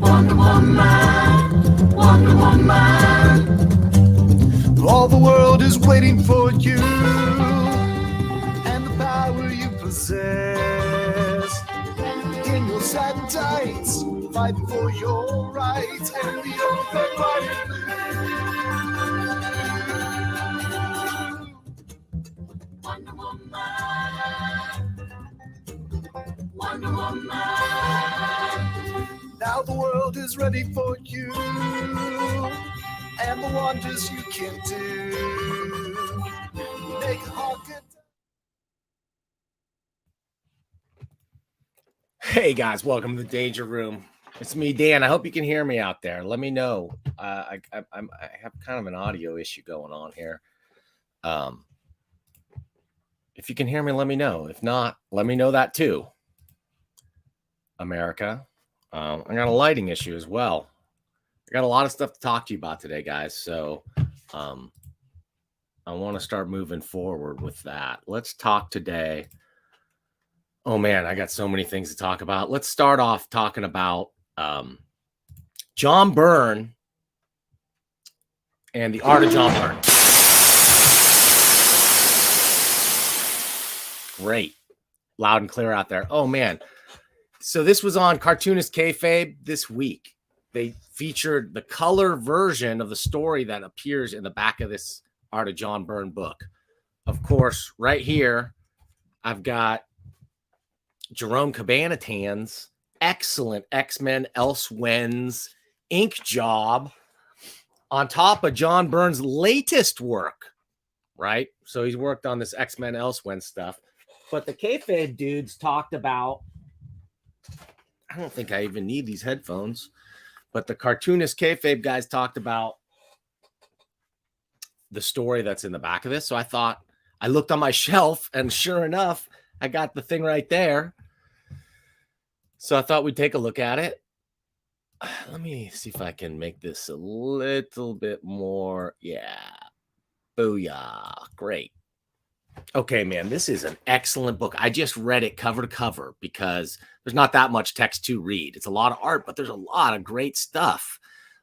Wonder Woman, Wonder Woman. All the world is waiting for you and the power you possess. In your satin tights, fighting for your rights and the oath that white and blue. Wonder Woman, Wonder Woman. Now the world is ready for you and the wonders you can do. Make it all good. Hey guys, welcome to the Danger Room. It's me, Dan. I hope you can hear me out there. Let me know. I have kind of an audio issue going on here. If you can hear me, let me know. If not, let me know that too. America. I got a lighting issue as well. I got a lot of stuff to talk to you about today, guys. So I want to start moving forward with that. Let's talk today. Oh man, I got so many things to talk about. Let's start off talking about John Byrne and the Art of John Byrne. Great. Loud and clear out there. Oh man. So this was on Cartoonist Kayfabe this week. They featured the color version of the story that appears in the back of this Art of John Byrne book. Of course, right here, I've got Jerome Cabanatan's excellent X-Men Elsewhen's ink job on top of John Byrne's latest work, right? So he's worked on this X-Men Elsewhen stuff. But the Kayfabe dudes talked about, I don't think I even need these headphones, but the Cartoonist Kayfabe guys talked about the story that's in the back of this. So I thought, I looked on my shelf and sure enough, I got the thing right there. So I thought we'd take a look at it. Let me see if I can make this a little bit more. Yeah. Booyah. Great. Okay, man, this is an excellent book. I just read it cover to cover because there's not that much text to read. It's a lot of art, but there's a lot of great stuff.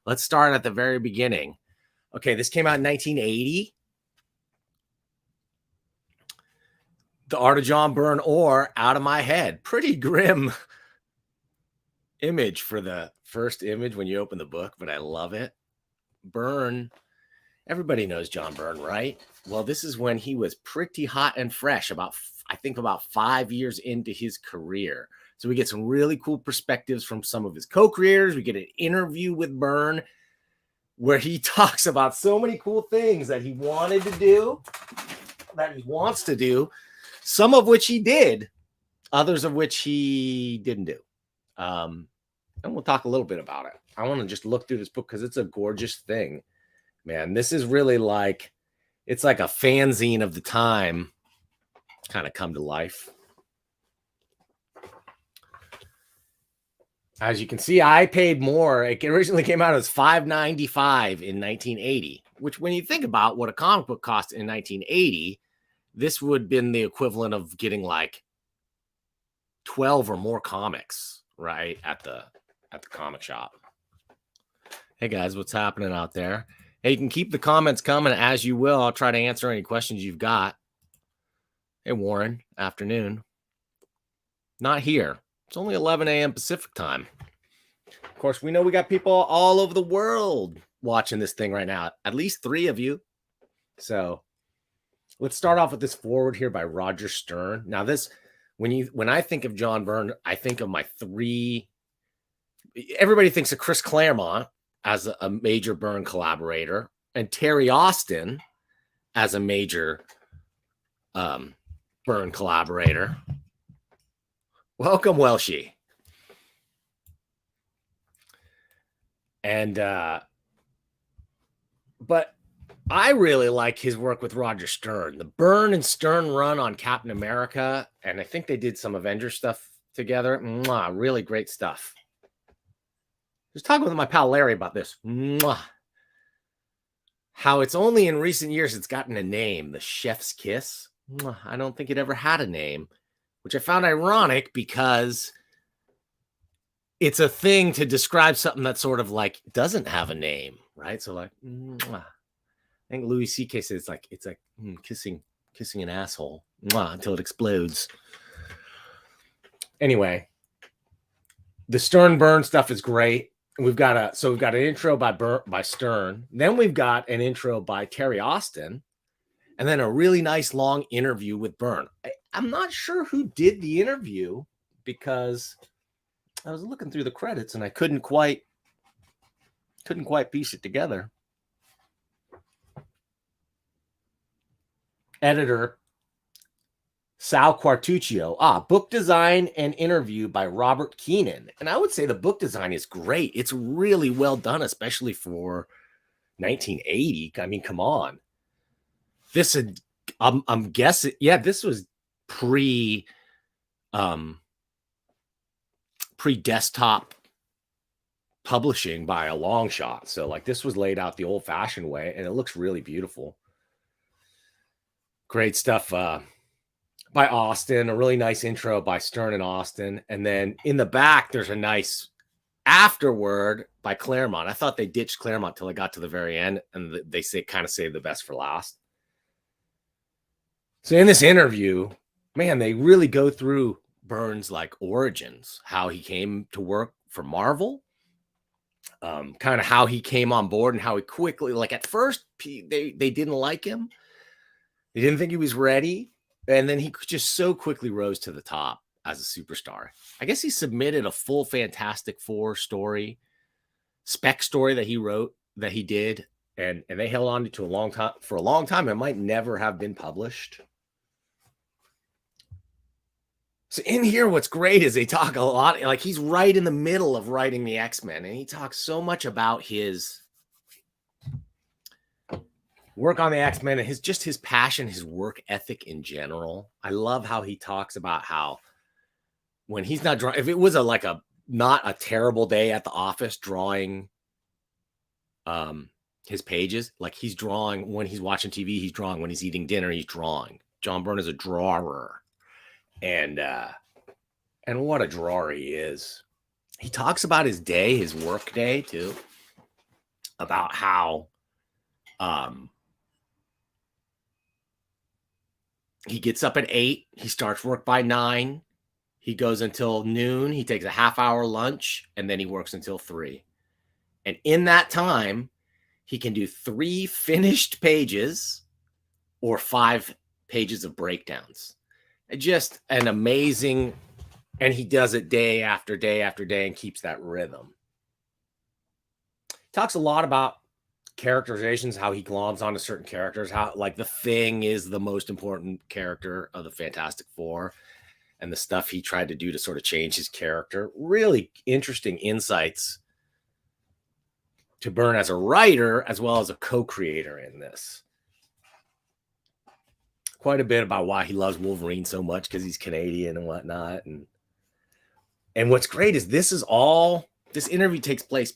Let's start at the very beginning. Okay, this came out in 1980. The Art of John Byrne, or Out of My Head. Pretty grim image for the first image when you open the book, but I love it. Byrne, everybody knows John Byrne, right? Well, this is when he was pretty hot and fresh, I think about 5 years into his career. So we get some really cool perspectives from some of his co-creators. We get an interview with Byrne where he talks about so many cool things that he wanted to do, that he wants to do, some of which he did, others of which he didn't do. And we'll talk a little bit about it. I want to just look through this book because it's a gorgeous thing. Man, this is really like, it's like a fanzine of the time kind of come to life. As you can see, I paid more. It originally came out as $5.95 in 1980, which when you think about what a comic book cost in 1980, this would have been the equivalent of getting like 12 or more comics, right, at the comic shop. Hey guys, what's happening out there? Hey, you can keep the comments coming as you will. I'll try to answer any questions you've got. Hey, Warren, afternoon. Not here. It's only 11 a.m. Pacific time. Of course, we know we got people all over the world watching this thing right now. At least 3 of you. So let's start off with this foreword here by Roger Stern. Now, this, when I think of John Byrne, I think of my 3. Everybody thinks of Chris Claremont as a major Byrne collaborator, and Terry Austin as a major Byrne collaborator. Welcome, Welshie. And but I really like his work with Roger Stern. The Byrne and Stern run on Captain America, and I think they did some Avengers stuff together. Mwah, really great stuff. Just talking with my pal Larry about this. Mwah. How it's only in recent years it's gotten a name, the Chef's Kiss. Mwah. I don't think it ever had a name, which I found ironic because it's a thing to describe something that sort of like doesn't have a name, right? So like, mwah. I think Louis C.K. says it's like kissing an asshole until it explodes. Anyway, the Stern Byrne stuff is great. We've got an intro by Stern, then we've got an intro by Terry Austin, and then a really nice long interview with Byrne. I'm not sure who did the interview because I was looking through the credits and I couldn't quite piece it together. Editor Sal Quartuccio. Book design and interview by Robert Keenan. And I would say the book design is great. It's really well done, especially for 1980. I mean, come on. This is, I'm guessing, yeah, this was pre-desktop publishing by a long shot. So like this was laid out the old-fashioned way, and it looks really beautiful. Great stuff by Austin, a really nice intro by Stern and Austin. And then in the back, there's a nice afterword by Claremont. I thought they ditched Claremont till I got to the very end, and they kind of saved the best for last. So in this interview, man, they really go through Byrne's like origins, how he came to work for Marvel, kind of how he came on board and how he quickly, like at first, they didn't like him. They didn't think he was ready. And then he just so quickly rose to the top as a superstar. I guess he submitted a full Fantastic Four story, spec story that he wrote, that he did. And they held on to for a long time. It might never have been published. So in here, what's great is they talk a lot, like he's right in the middle of writing the X-Men. And he talks so much about his work on the X-Men and his passion, his work ethic in general. I love how he talks about how when he's not drawing, if it was not a terrible day at the office drawing his pages, like he's drawing when he's watching TV, he's drawing when he's eating dinner, he's drawing. John Byrne is a drawer. And what a drawer he is. He talks about his day, his work day too, about how he gets up at 8. He starts work by 9. He goes until noon. He takes a half-hour lunch, and then he works until 3. And in that time, he can do 3 finished pages or 5 pages of breakdowns. Just an amazing, and he does it day after day after day and keeps that rhythm. Talks a lot about characterizations, how he gloms onto certain characters, how like the Thing is the most important character of the Fantastic Four, and the stuff he tried to do to sort of change his character. Really interesting insights to Byrne as a writer as well as a co-creator in this. Quite a bit about why he loves Wolverine so much, because he's Canadian and whatnot. And what's great is this interview takes place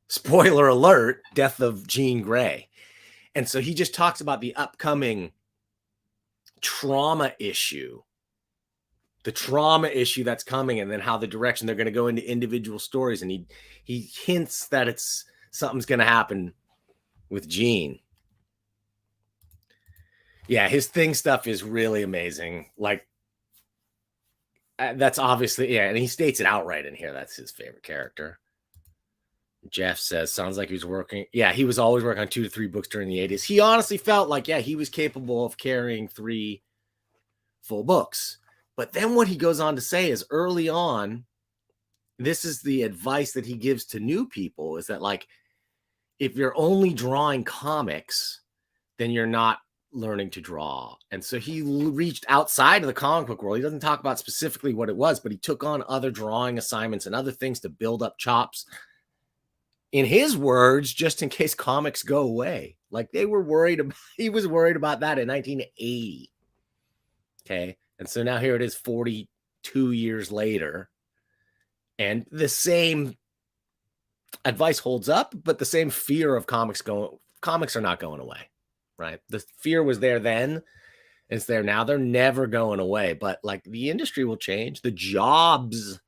spoiler alert, death of Jean Grey. And so he just talks about the upcoming trauma issue, that's coming, and then how the direction they're going to go into individual stories. And he hints that something's going to happen with Jean. Yeah, his Thing stuff is really amazing. Like, that's obviously, yeah, and he states it outright in here. That's his favorite character. Jeff says, sounds like he was working. Yeah, he was always working on 2 to 3 books during the 80s. He honestly felt like, yeah, he was capable of carrying 3 full books. But then what he goes on to say is early on, this is the advice that he gives to new people, is that like, if you're only drawing comics, then you're not learning to draw. And so he reached outside of the comic book world. He doesn't talk about specifically what it was, but he took on other drawing assignments and other things to build up chops. In his words, just in case comics go away. Like he was worried about that in 1980. Okay. And so now here it is 42 years later. And the same advice holds up, but the same fear of comics are not going away, right? The fear was there then. It's there now. They're never going away. But like the industry will change. The jobs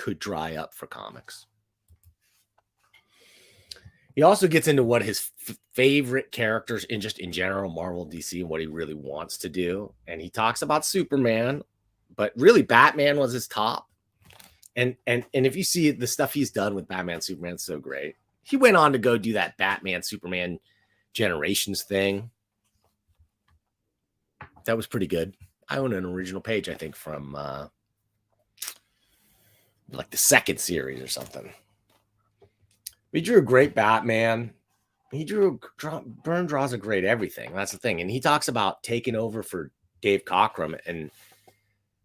could dry up for comics. He also gets into what his favorite characters in general, Marvel, DC, and what he really wants to do. And he talks about Superman, but really Batman was his top. And if you see the stuff he's done with Batman, Superman, so great. He went on to go do that Batman, Superman Generations thing. That was pretty good. I own an original page, I think, from like the 2nd series or something. He drew a great Batman. Byrne draws a great everything. That's the thing. And he talks about taking over for Dave Cockrum and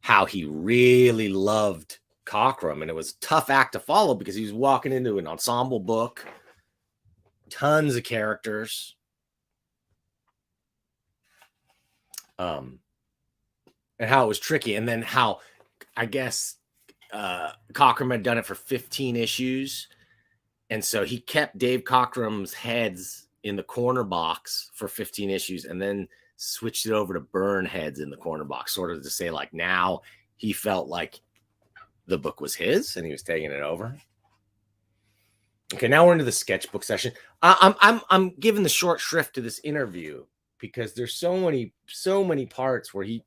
how he really loved Cockrum. And it was a tough act to follow because he was walking into an ensemble book, tons of characters. And how it was tricky. And then how, I guess, Cockrum had done it for 15 issues. And so he kept Dave Cockrum's heads in the corner box for 15 issues and then switched it over to Byrne heads in the corner box, sort of to say, like, now he felt like the book was his and he was taking it over. Okay, now we're into the sketchbook session. I'm giving the short shrift to this interview because there's so many parts where it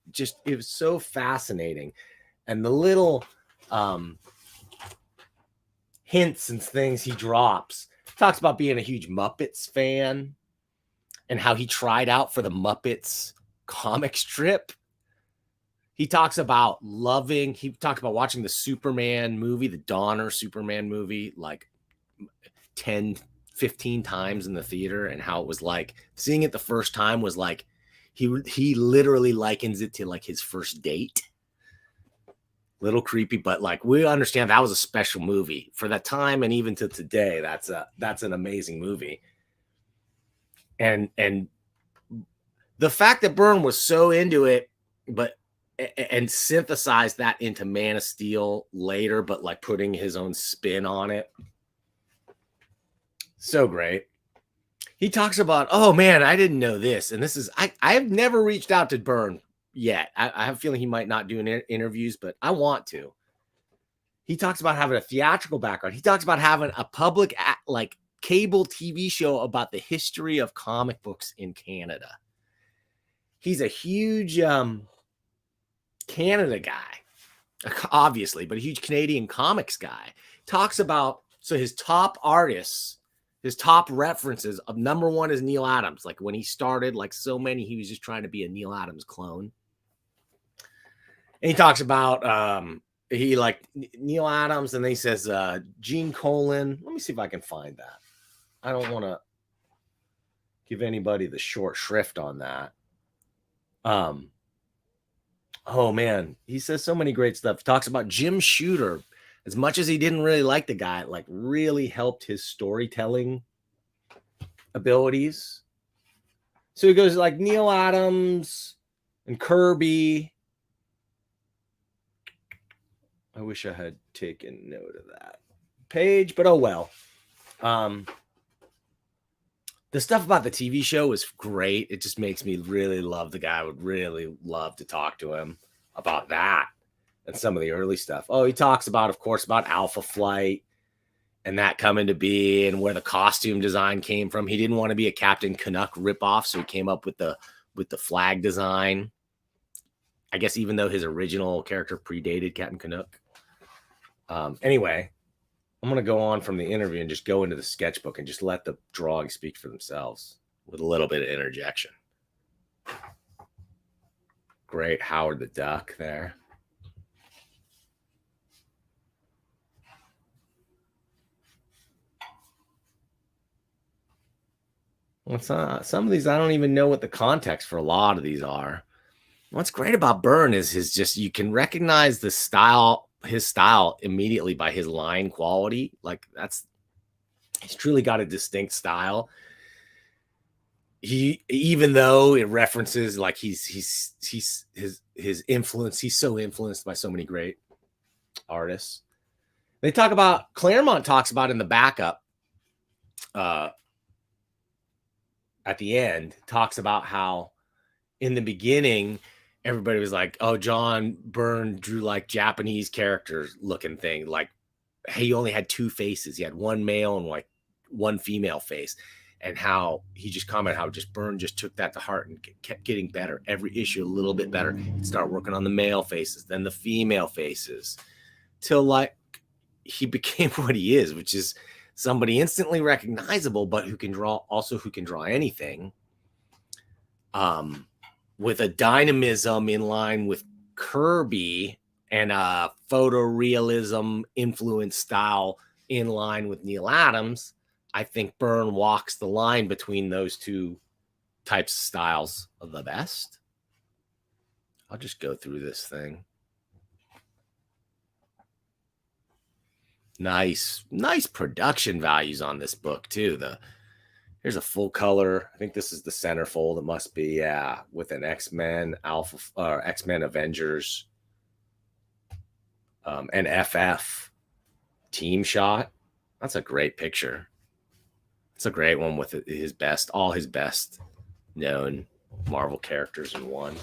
was so fascinating. And the little hints and things he drops. Talks about being a huge Muppets fan and how he tried out for the Muppets comic strip. He talks about watching the Superman movie, the Donner Superman movie, like 10, 15 times in the theater, and how it was like seeing it the first time was like he literally likens it to like his first date. Little creepy, but like we understand that was a special movie for that time, and even to today, that's an amazing movie. And the fact that Byrne was so into it, and synthesized that into Man of Steel later, but like putting his own spin on it, so great. He talks about, oh man, I didn't know this, and this is I have never reached out to Byrne yet. I have a feeling he might not do interviews, but I want to. He talks about having a theatrical background. He talks about having a public like cable TV show about the history of comic books in Canada. He's a huge Canada guy, obviously, but a huge Canadian comics guy. Talks about, so his top artists, his top references of number one is Neil Adams. Like when he started, like so many, he was just trying to be a Neil Adams clone. And he talks about he like Neil Adams, and then he says Gene Colan. Let me see if I can find that. I don't want to give anybody the short shrift on that. Oh man, he says so many great stuff. He talks about Jim Shooter. As much as he didn't really like the guy, like really helped his storytelling abilities. So he goes like Neil Adams and Kirby. I wish I had taken note of that page, but oh well. The stuff about the TV show was great. It just makes me really love the guy. I would really love to talk to him about that and some of the early stuff. Oh, he talks about, of course, about Alpha Flight and that coming to be and where the costume design came from. He didn't want to be a Captain Canuck ripoff, so he came up with the flag design. I guess even though his original character predated Captain Canuck. Anyway, I'm going to go on from the interview and just go into the sketchbook and just let the drawings speak for themselves with a little bit of interjection. Great Howard the Duck there. Some of these, I don't even know what the context for a lot of these are. What's great about Byrne is you can recognize his style immediately by his line quality. Like he's truly got a distinct style. Even though it references like his influence, he's so influenced by so many great artists. They talk about, Claremont talks about in the backup, at the end, talks about how in the beginning, everybody was like, oh, John Byrne drew like Japanese characters looking thing, like he only had two faces. He had one male and like one female face, and how he just commented how just Byrne just took that to heart and kept getting better. Every issue a little bit better. He'd start working on the male faces, then the female faces, till like he became what he is, which is somebody instantly recognizable, but who can draw anything. With a dynamism in line with Kirby and a photorealism influence style in line with Neil Adams. I think Byrne walks the line between those two types of styles of the best. I'll just go through this thing. Nice production values on this book too. Here's a full color. I think this is the centerfold. It must be, yeah, with an X-Men Alpha or X-Men Avengers and FF team shot. That's a great picture. It's a great one with all his best known Marvel characters in one.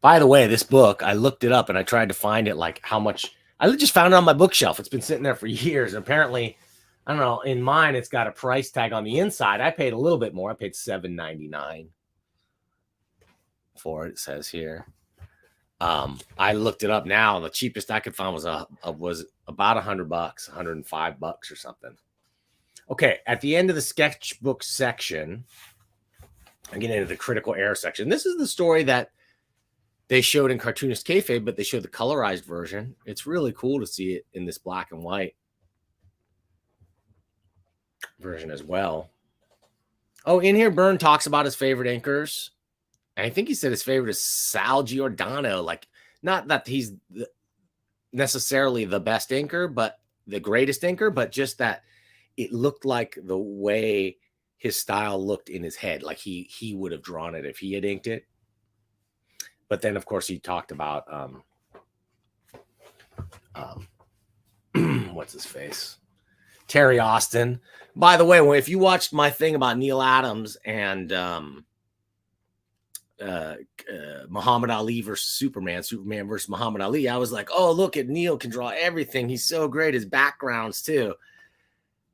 By the way, this book, I looked it up and I tried to find it, like how much. I just found it on my bookshelf. It's been sitting there for years. And apparently, I don't know, in mine, it's got a price tag on the inside. I paid a little bit more. I paid $7.99 for it, it says here. I looked it up now. The cheapest I could find was about $100, $105 or something. Okay, at the end of the sketchbook section, I get into the critical error section. This is the story that they showed in Cartoonist Kayfabe, but they showed the colorized version. It's really cool to see it in this black and white version as well. Oh, in here, Byrne talks about his favorite inkers. And I think he said his favorite is Sal Giordano. Like, not that he's necessarily the best inker, but the greatest inker, but just that it looked like the way his style looked in his head. Like he would have drawn it if he had inked it. But then, of course, he talked about what's his face? Terry Austin. By the way, if you watched my thing about Neil Adams and Muhammad Ali versus Superman versus Muhammad Ali, I was like, oh, look at Neil can draw everything. He's so great. His backgrounds, too,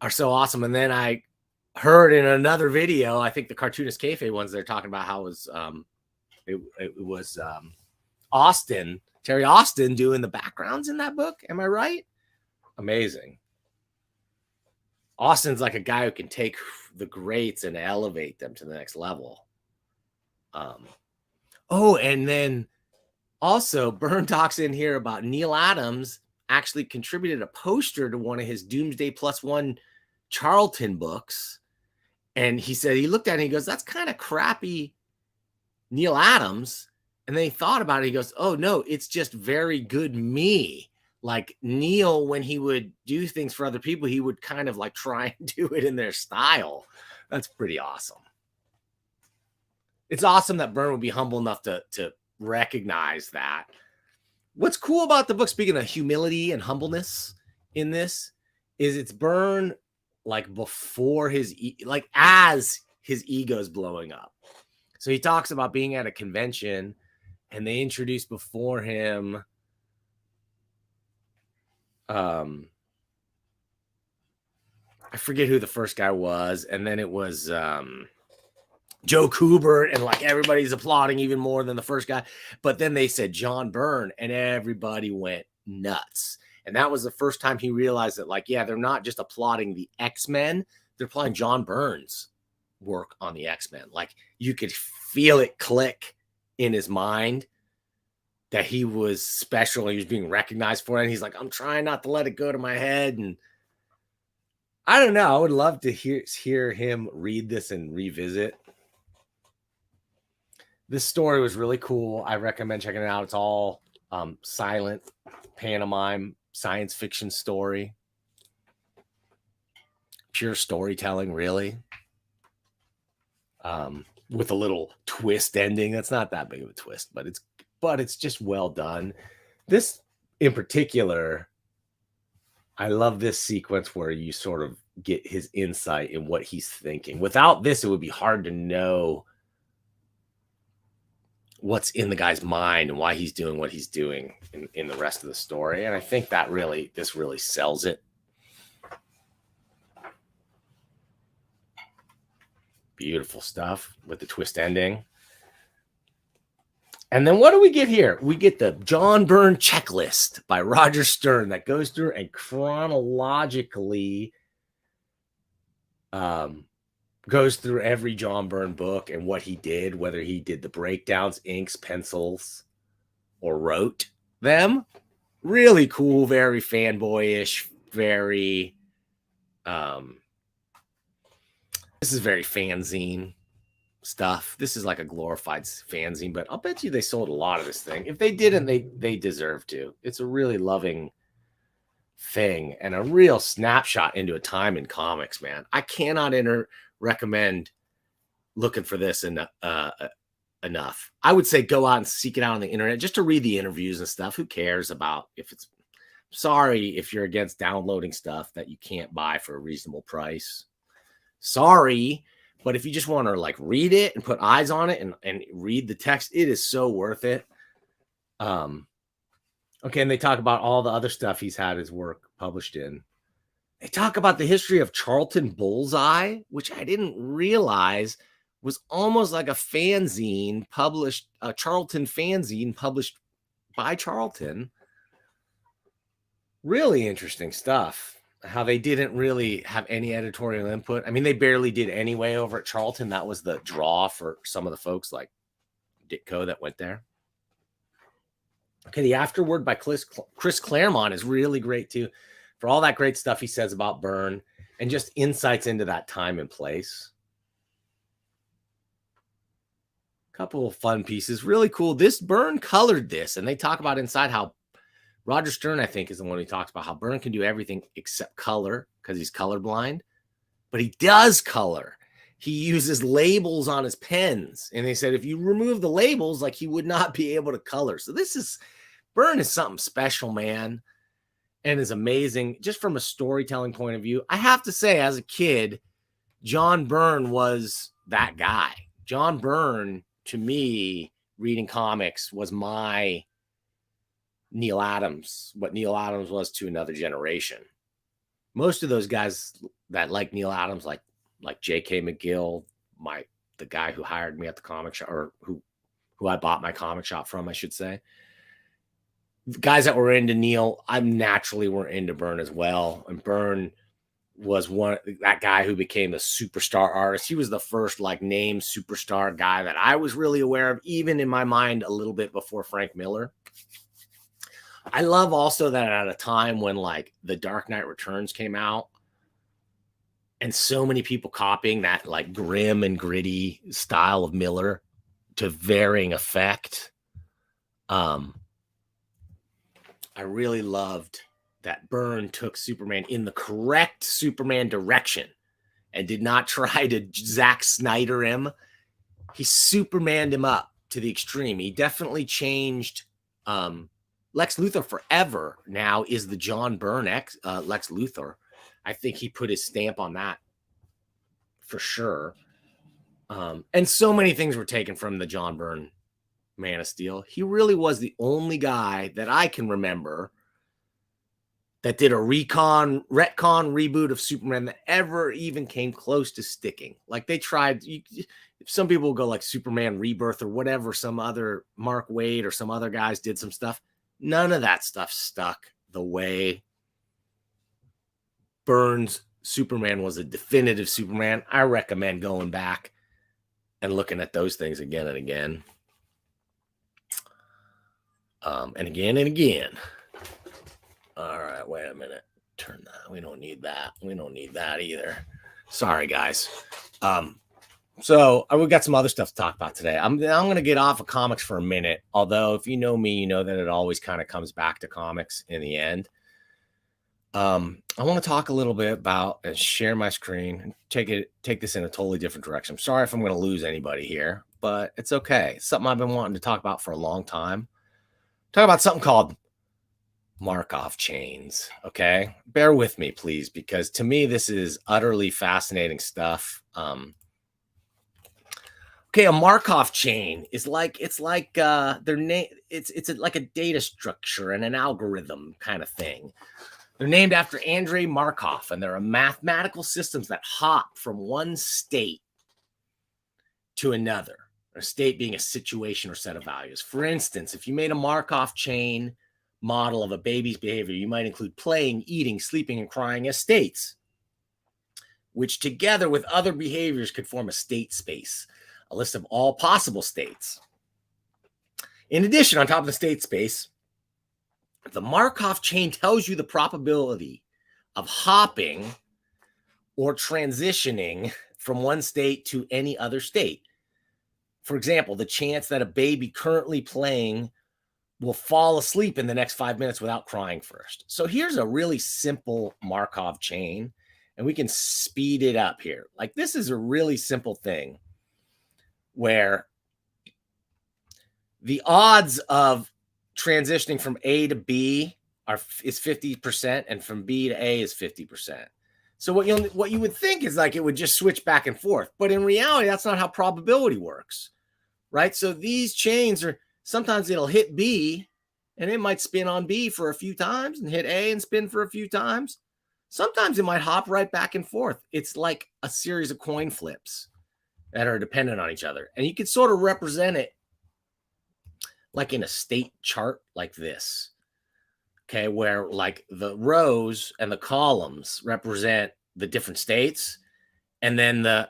are so awesome. And then I heard in another video, I think the Cartoonist Kayfabe ones, they're talking about how it was Terry Austin doing the backgrounds in that book. Am I right? Amazing. Austin's like a guy who can take the greats and elevate them to the next level. Oh, and then also Byrne talks in here about Neil Adams actually contributed a poster to one of his Doomsday +1 Charlton books. And he said he looked at it and he goes, that's kind of crappy Neil Adams. And then he thought about it. He goes, oh, no, it's just very good me. Like Neil, when he would do things for other people, he would kind of like try and do it in their style. That's pretty awesome. It's awesome that Byrne would be humble enough to recognize that. What's cool about the book, speaking of humility and humbleness in this, is it's Byrne like before as his ego's blowing up. So he talks about being at a convention and they introduced before him I forget who the first guy was, and then it was Joe Kubert, and like everybody's applauding even more than the first guy. But then they said John Byrne, and everybody went nuts. And that was the first time he realized that, like, yeah, they're not just applauding the X-Men, they're applauding John Byrne's work on the X-Men. Like, you could feel it click in his mind that he was special and he was being recognized for it. And he's like, I'm trying not to let it go to my head. And I don't know. I would love to hear him read this and revisit. This story was really cool. I recommend checking it out. It's all silent pantomime science fiction story. Pure storytelling, really. With a little twist ending. That's not that big of a twist, but it's just well done. This in particular, I love this sequence where you sort of get his insight in what he's thinking. Without this, it would be hard to know what's in the guy's mind and why he's doing what he's doing in the rest of the story. And I think that this really sells it. Beautiful stuff with the twist ending. And then what do we get here? We get the John Byrne checklist by Roger Stern that goes through and chronologically goes through every John Byrne book and what he did, whether he did the breakdowns, inks, pencils, or wrote them. Really cool, very fanboyish, very this is very fanzine stuff. This is like a glorified fanzine, but I'll bet you they sold a lot of this thing. If they didn't, they deserve to. It's a really loving thing and a real snapshot into a time in comics, man. I cannot recommend looking for this enough. I would say go out and seek it out on the internet just to read the interviews and stuff. Who cares about if it's... Sorry if you're against downloading stuff that you can't buy for a reasonable price. Sorry, but if you just want to like read it and put eyes on it and read the text, it is so worth it. Okay, and they talk about all the other stuff he's had his work published in. They talk about the history of Charlton Bullseye, which I didn't realize was almost like a fanzine published, a Charlton fanzine published by Charlton. Really interesting stuff. How they didn't really have any editorial input. I mean, they barely did anyway over at Charlton. That was the draw for some of the folks like Ditko that went there. Okay, the afterword by Chris Claremont is really great too, for all that great stuff he says about Byrne and just insights into that time and place. Couple of fun pieces, really cool. This Byrne colored this, and they talk about inside how Roger Stern, I think, is the one who talks about how Byrne can do everything except color because he's colorblind, but he does color. He uses labels on his pens, and they said if you remove the labels, like he would not be able to color. So Byrne is something special, man, and is amazing just from a storytelling point of view. I have to say, as a kid, John Byrne was that guy. John Byrne, to me, reading comics was my Neil Adams, what Neil Adams was to another generation. Most of those guys that like Neil Adams, like J.K. McGill, the guy who hired me at the comic shop, or who I bought my comic shop from, I should say. The guys that were into Neil, I naturally were into Byrne as well. And Byrne was that guy who became a superstar artist. He was the first like named superstar guy that I was really aware of, even in my mind a little bit before Frank Miller. I love also that at a time when like The Dark Knight Returns came out and so many people copying that like grim and gritty style of Miller to varying effect. I really loved that Byrne took Superman in the correct Superman direction and did not try to Zack Snyder him. He Supermaned him up to the extreme. He definitely changed Lex Luthor forever now is the John Byrne Lex Luthor. I think he put his stamp on that for sure. And so many things were taken from the John Byrne Man of Steel. He really was the only guy that I can remember that did a retcon reboot of Superman that ever even came close to sticking. Like they tried, some people will go like Superman Rebirth or whatever, some other Mark Waid or some other guys did some stuff. None of that stuff stuck the way Byrne's Superman was a definitive Superman. I recommend going back and looking at those things again and again. And again and again. All right, wait a minute. Turn that. We don't need that. We don't need that either. Sorry, guys. So we've got some other stuff to talk about today. I'm going to get off of comics for a minute. Although if you know me, you know that it always kind of comes back to comics in the end. I want to talk a little bit about and share my screen and take this in a totally different direction. I'm sorry if I'm going to lose anybody here, but it's okay. It's something I've been wanting to talk about for a long time. Talk about something called Markov chains. Okay. Bear with me, please, because to me, this is utterly fascinating stuff. Okay. Okay, a Markov chain is like their name. It's like a data structure and an algorithm kind of thing. They're named after Andrei Markov, and they're mathematical systems that hop from one state to another. A state being a situation or set of values. For instance, if you made a Markov chain model of a baby's behavior, you might include playing, eating, sleeping, and crying as states, which together with other behaviors could form a state space, a list of all possible states. In addition, on top of the state space, the Markov chain tells you the probability of hopping or transitioning from one state to any other state. For example, the chance that a baby currently playing will fall asleep in the next 5 minutes without crying first. So here's a really simple Markov chain, and we can speed it up here. Like, this is a really simple thing where the odds of transitioning from A to B is 50%, and from B to A is 50%. So what you would think is like it would just switch back and forth, but in reality, that's not how probability works, right? So these chains are, sometimes it'll hit B and it might spin on B for a few times and hit A and spin for a few times. Sometimes it might hop right back and forth. It's like a series of coin flips that are dependent on each other. And you could sort of represent it like in a state chart like this. Okay, where like the rows and the columns represent the different states, and then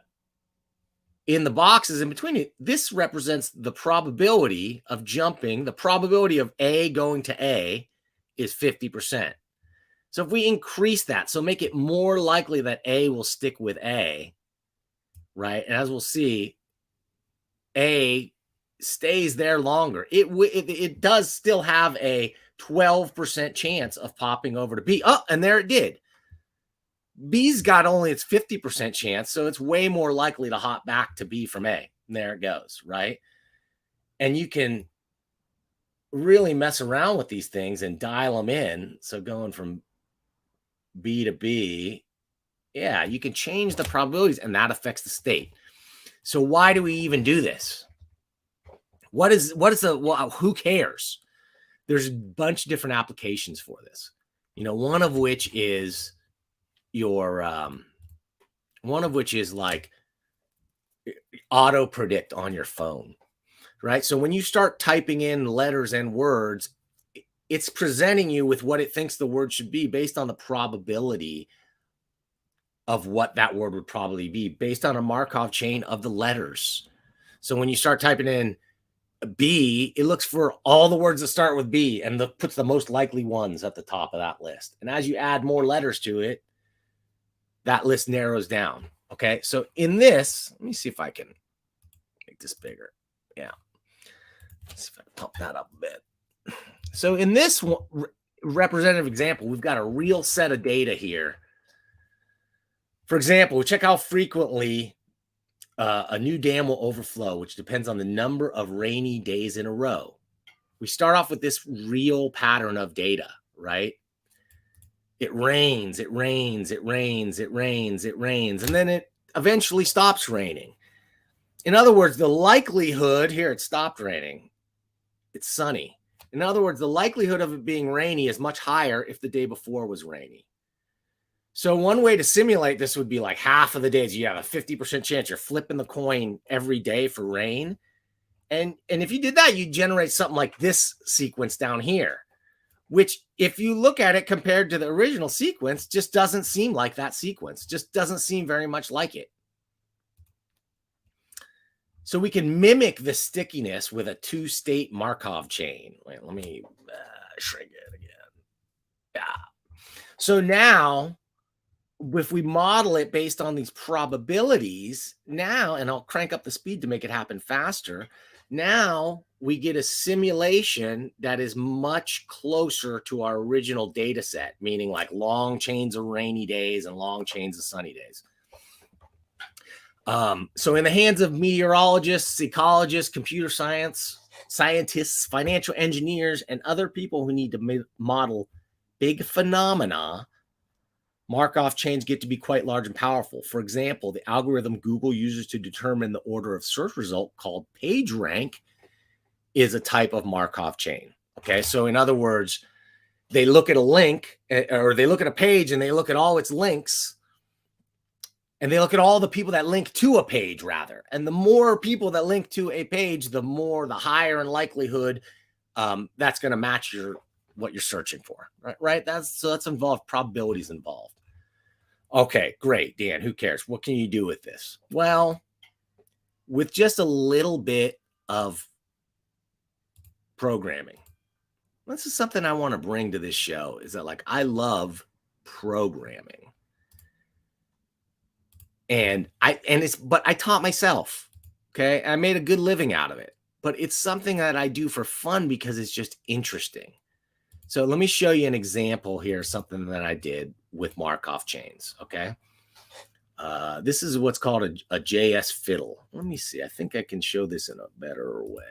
in the boxes in between it, this represents the probability of jumping. The probability of A going to A is 50%. So if we increase that, so make it more likely that A will stick with A, right? And as we'll see, A stays there longer. It does still have a 12% chance of popping over to B. Oh, and there it did. B's got only its 50% chance, so it's way more likely to hop back to B from A. And there it goes, right? And you can really mess around with these things and dial them in. So going from B to B, yeah, you can change the probabilities, and that affects the state. So why do we even do this? Who cares? There's a bunch of different applications for this. One of which is like auto predict on your phone, right? So when you start typing in letters and words, it's presenting you with what it thinks the word should be based on the probability of what that word would probably be based on a Markov chain of the letters. So when you start typing in B, it looks for all the words that start with B and puts the most likely ones at the top of that list. And as you add more letters to it, that list narrows down. Okay, so in this, let me see if I can make this bigger. Yeah, let's see if I can pump that up a bit. So in this representative example, we've got a real set of data here. For example, we check how frequently a new dam will overflow, which depends on the number of rainy days in a row. We start off with this real pattern of data, right? It rains, it rains, it rains, it rains, it rains, and then it eventually stops raining. In other words, the likelihood, here it stopped raining, it's sunny. In other words, the likelihood of it being rainy is much higher if the day before was rainy. So one way to simulate this would be like half of the days you have a 50% chance you're flipping the coin every day for rain. And if you did that, you'd generate something like this sequence down here, which if you look at it compared to the original sequence, just doesn't seem like that sequence, just doesn't seem very much like it. So we can mimic the stickiness with a two-state Markov chain. Wait, let me shrink it again. Yeah. So now, if we model it based on these probabilities now, and I'll crank up the speed to make it happen faster, now we get a simulation that is much closer to our original data set, meaning like long chains of rainy days and long chains of sunny days. So in the hands of meteorologists, ecologists, computer scientists, financial engineers, and other people who need to model big phenomena, Markov chains get to be quite large and powerful. For example, the algorithm Google uses to determine the order of search result, called PageRank, is a type of Markov chain. Okay, so in other words, they look at a link, or they look at a page and they look at all its links, and they look at all the people that link to a page, rather. And the more people that link to a page, the higher in likelihood that's going to match what you're searching for, right? That's involved, probabilities involved. Okay, great, Dan, who cares? What can you do with this? Well, with just a little bit of programming. This is something I want to bring to this show, is that, like, I love programming. But I taught myself. Okay. I made a good living out of it, but it's something that I do for fun because it's just interesting. So let me show you an example here, something that I did with Markov chains. Okay. This is what's called a JSFiddle. Let me see. I think I can show this in a better way.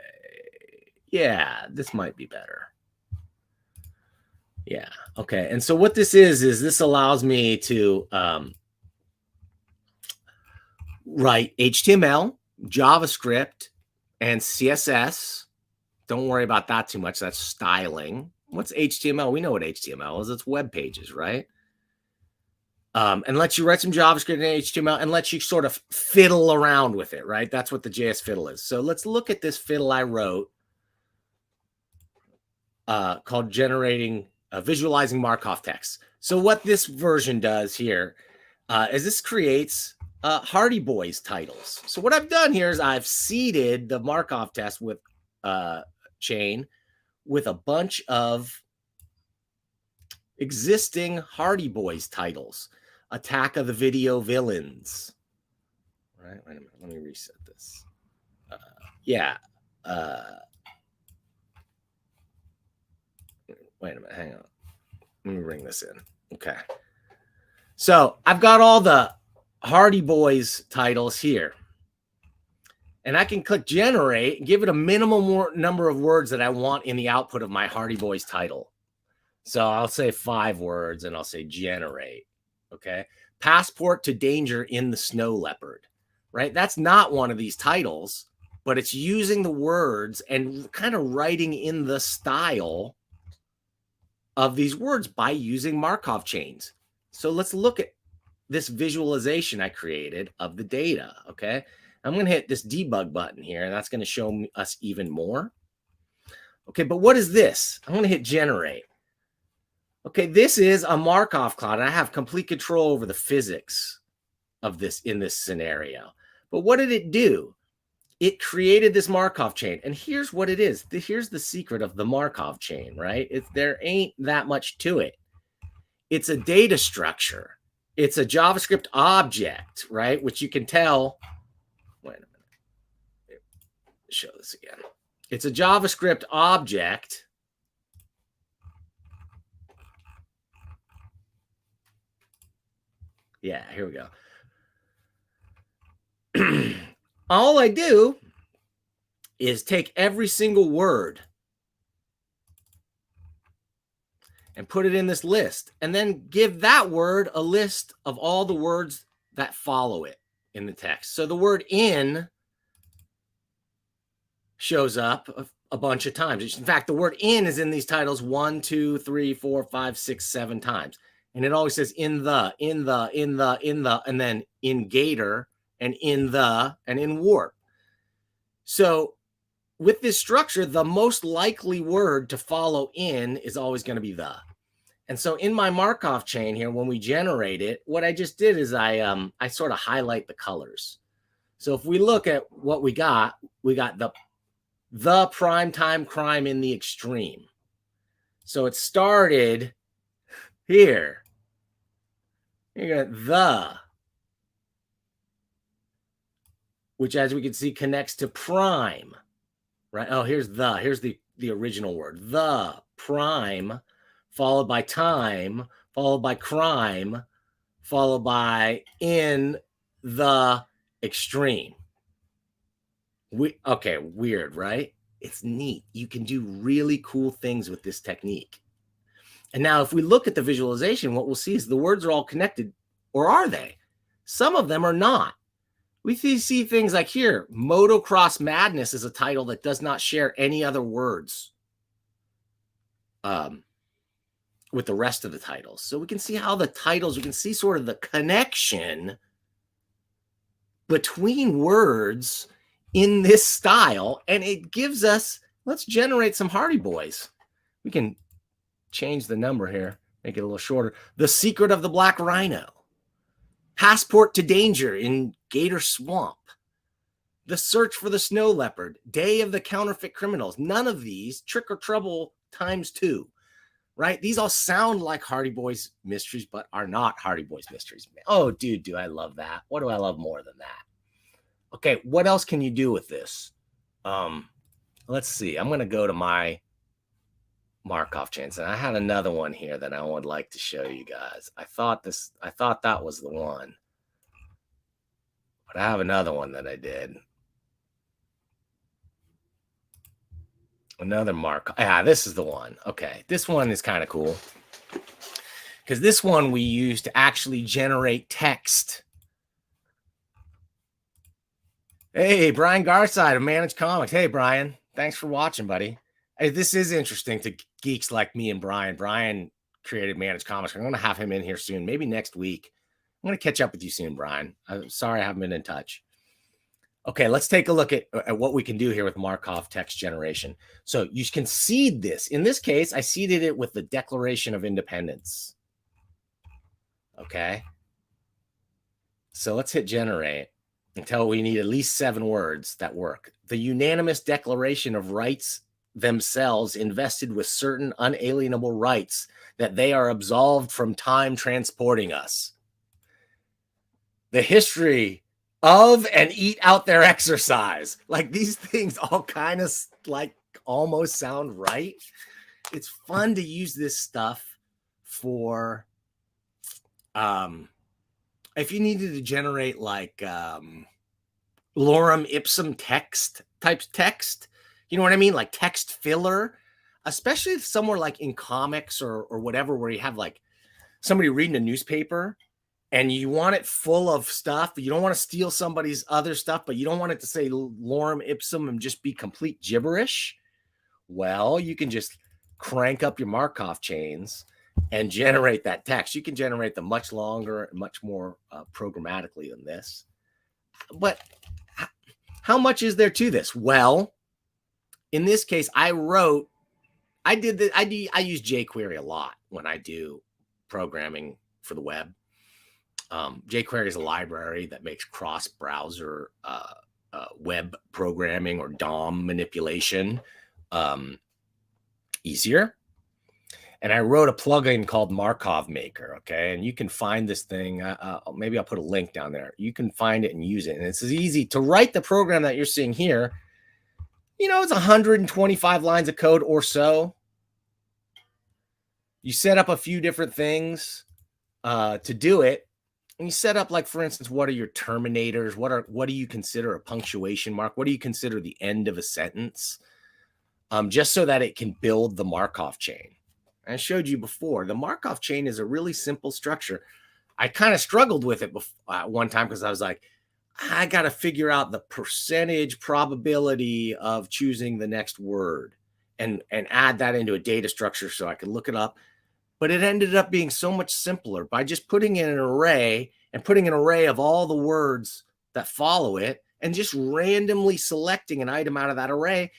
Yeah, this might be better. Yeah. Okay. And so what this is this allows me to write HTML, JavaScript, and CSS. Don't worry about that too much. That's styling. What's HTML? We know what HTML is. It's web pages, right? And lets you write some JavaScript and HTML and lets you sort of fiddle around with it, right? That's what the JSFiddle is. So let's look at this fiddle I wrote called Visualizing Markov Text. So what this version does here is this creates Hardy Boys titles. So what I've done here is I've seeded the Markov test with chain with a bunch of existing Hardy Boys titles. Attack of the Video Villains. Right, wait a minute. Let me reset this. Wait a minute. Hang on. Let me bring this in. Okay. So I've got all the Hardy Boys titles here. And I can click generate, give it a minimum number of words that I want in the output of my Hardy Boys title. So I'll say 5 words and I'll say generate. Okay. Passport to Danger in the Snow Leopard, right? That's not one of these titles, but it's using the words and kind of writing in the style of these words by using Markov chains. So let's look at this visualization I created of the data. Okay. I'm going to hit this debug button here, and that's going to show us even more. Okay, but what is this? I'm going to hit generate. Okay, this is a Markov cloud, and I have complete control over the physics of this in this scenario. But what did it do? It created this Markov chain, and here's what it is. Here's the secret of the Markov chain, right? There ain't that much to it. It's a data structure. It's a JavaScript object, right? Which you can tell. Wait a minute. Show this again. It's a JavaScript object. Yeah, here we go. All I do is take every single word and put it in this list, and then give that word a list of all the words that follow it in the text. So the word in shows up a bunch of times. In fact, the word in is in these titles 1, 2, 3, 4, 5, 6, 7 times. And it always says in the, and then in Gator, and in the, and in warp. So with this structure, the most likely word to follow in is always going to be the. And so in my Markov chain here, when we generate it, what I just did is I sort of highlight the colors. So if we look at what we got the primetime crime in the extreme. So it started here. You got the, which, as we can see, connects to prime, right? Oh, here's the original word. The prime, followed by time, followed by crime, followed by in the extreme. Okay, weird, right? It's neat. You can do really cool things with this technique. And now if we look at the visualization, what we'll see is the words are all connected, or are they? Some of them are not. We see things like here, Motocross Madness is a title that does not share any other words with the rest of the titles. So we can see how the titles, we can see sort of the connection between words in this style. And it gives us, let's generate some Hardy Boys. We can change the number here, make it a little shorter. The Secret of the Black Rhino. Passport to Danger in Gator Swamp. The Search for the Snow Leopard. Day of the Counterfeit Criminals. None of these, Trick or Trouble ×2, right? These all sound like Hardy Boys mysteries, but are not Hardy Boys mysteries. Oh, dude, do I love that. What do I love more than that? Okay, what else can you do with this? Let's see. I'm going to go to my Markov Chains, and I had another one here that I would like to show you guys. I thought that was the one, but I have another one that I did. Another Markov. Yeah, this is the one. Okay, this one is kind of cool because this one we use to actually generate text. Hey, Brian Garside of Managed Comics. Hey, Brian, thanks for watching, buddy. Hey, this is interesting to geeks like me and Brian. Brian created Managed Comics. I'm going to have him in here soon, maybe next week. I'm going to catch up with you soon, Brian. I'm sorry I haven't been in touch. Okay, let's take a look at what we can do here with Markov text generation. So you can seed this. In this case, I seeded it with the Declaration of Independence. Okay. So let's hit generate until we need at least 7 words that work. The unanimous Declaration of Rights themselves invested with certain unalienable rights that they are absolved from time transporting us. The history of and eat out their exercise. Like these things all kind of like almost sound right. It's fun to use this stuff for if you needed to generate like lorem ipsum text types text. You know what I mean? Like text filler, especially somewhere like in comics or whatever, where you have like somebody reading a newspaper and you want it full of stuff. You don't want to steal somebody's other stuff, but you don't want it to say lorem ipsum and just be complete gibberish. Well, you can just crank up your Markov chains and generate that text. You can generate them much longer and much more programmatically than this. But how much is there to this? Well, in this case, I use jQuery a lot when I do programming for the web. jQuery is a library that makes cross-browser web programming or DOM manipulation easier. And I wrote a plugin called Markov Maker, okay? And you can find this thing. Maybe I'll put a link down there. You can find it and use it. And it's as easy to write the program that you're seeing here. You know, it's 125 lines of code or so. You set up a few different things to do it. And you set up, like, for instance, what are your terminators? What do you consider a punctuation mark? What do you consider the end of a sentence? Just so that it can build the Markov chain. I showed you before, the Markov chain is a really simple structure. I kind of struggled with it one time because I was like, I got to figure out the percentage probability of choosing the next word and add that into a data structure so I could look it up. But it ended up being so much simpler by just putting in an array and putting an array of all the words that follow it and just randomly selecting an item out of that array.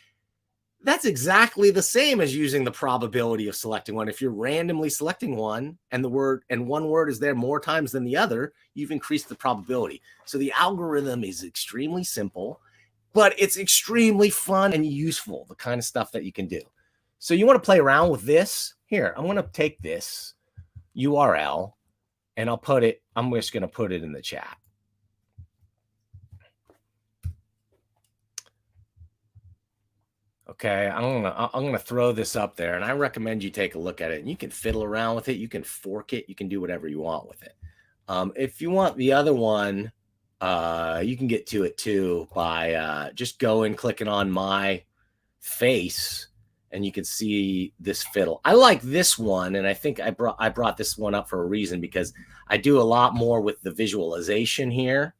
That's exactly the same as using the probability of selecting one. If you're randomly selecting one and one word is there more times than the other, you've increased the probability. So the algorithm is extremely simple, but it's extremely fun and useful, the kind of stuff that you can do. So you want to play around with this. Here, I'm going to take this URL and I'm just going to put it in the chat. Okay, I'm gonna throw this up there, and I recommend you take a look at it. And you can fiddle around with it, you can fork it, you can do whatever you want with it. If you want the other one, you can get to it too by just clicking on my face and you can see this fiddle. I like this one, and I think I brought this one up for a reason, because I do a lot more with the visualization here.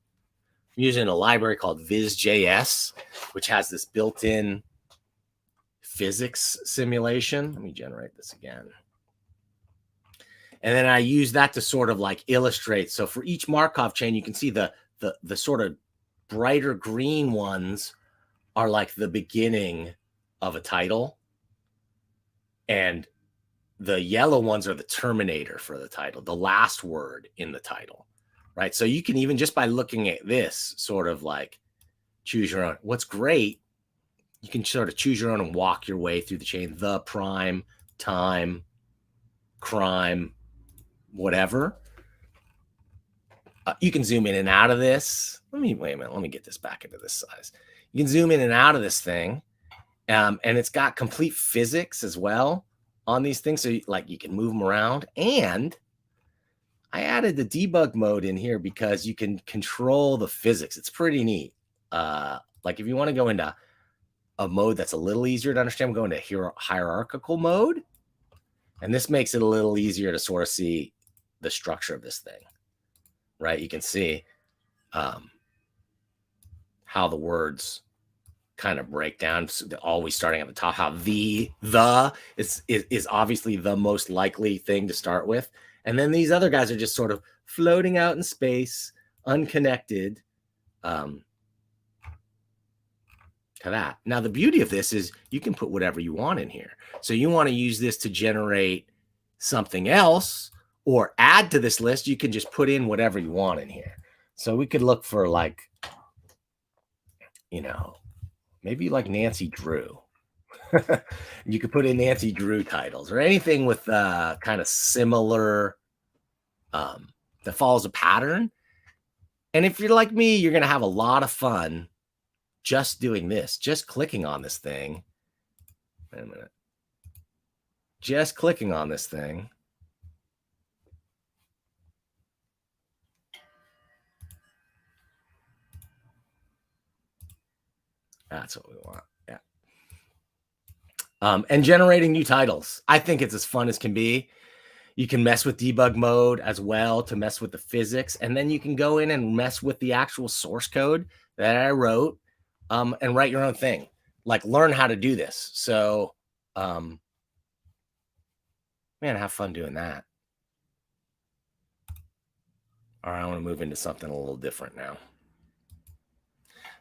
I'm using a library called Viz.js, which has this built-in physics simulation. Let me generate this again. And then I use that to sort of like illustrate. So for each Markov chain, you can see the sort of brighter green ones are like the beginning of a title, and the yellow ones are the terminator for the title, the last word in the title, right? So you can even, just by looking at this, sort of like choose your own. What's great, you can sort of choose your own and walk your way through the chain, the, prime, time, crime, whatever. You can zoom in and out of this. Wait a minute. Let me get this back into this size. You can zoom in and out of this thing. And it's got complete physics as well on these things. So you can move them around. And I added the debug mode in here because you can control the physics. It's pretty neat. Like if you want to go into a mode that's a little easier to understand, we'll go into hierarchical mode. And this makes it a little easier to sort of see the structure of this thing, right? You can see how the words kind of break down, so always starting at the top, how the is obviously the most likely thing to start with. And then these other guys are just sort of floating out in space, unconnected to that. Now, the beauty of this is you can put whatever you want in here. So you want to use this to generate something else or add to this list, you can just put in whatever you want in here. So we could look for like, maybe like Nancy Drew. You could put in Nancy Drew titles or anything with kind of similar, that follows a pattern. And if you're like me, you're going to have a lot of fun just doing this, just clicking on this thing. Wait a minute. Just clicking on this thing. That's what we want. Yeah. And generating new titles. I think it's as fun as can be. You can mess with debug mode as well to mess with the physics. And then you can go in and mess with the actual source code that I wrote and write your own thing. Like learn how to do this. So, man, have fun doing that. All right, I want to move into something a little different now.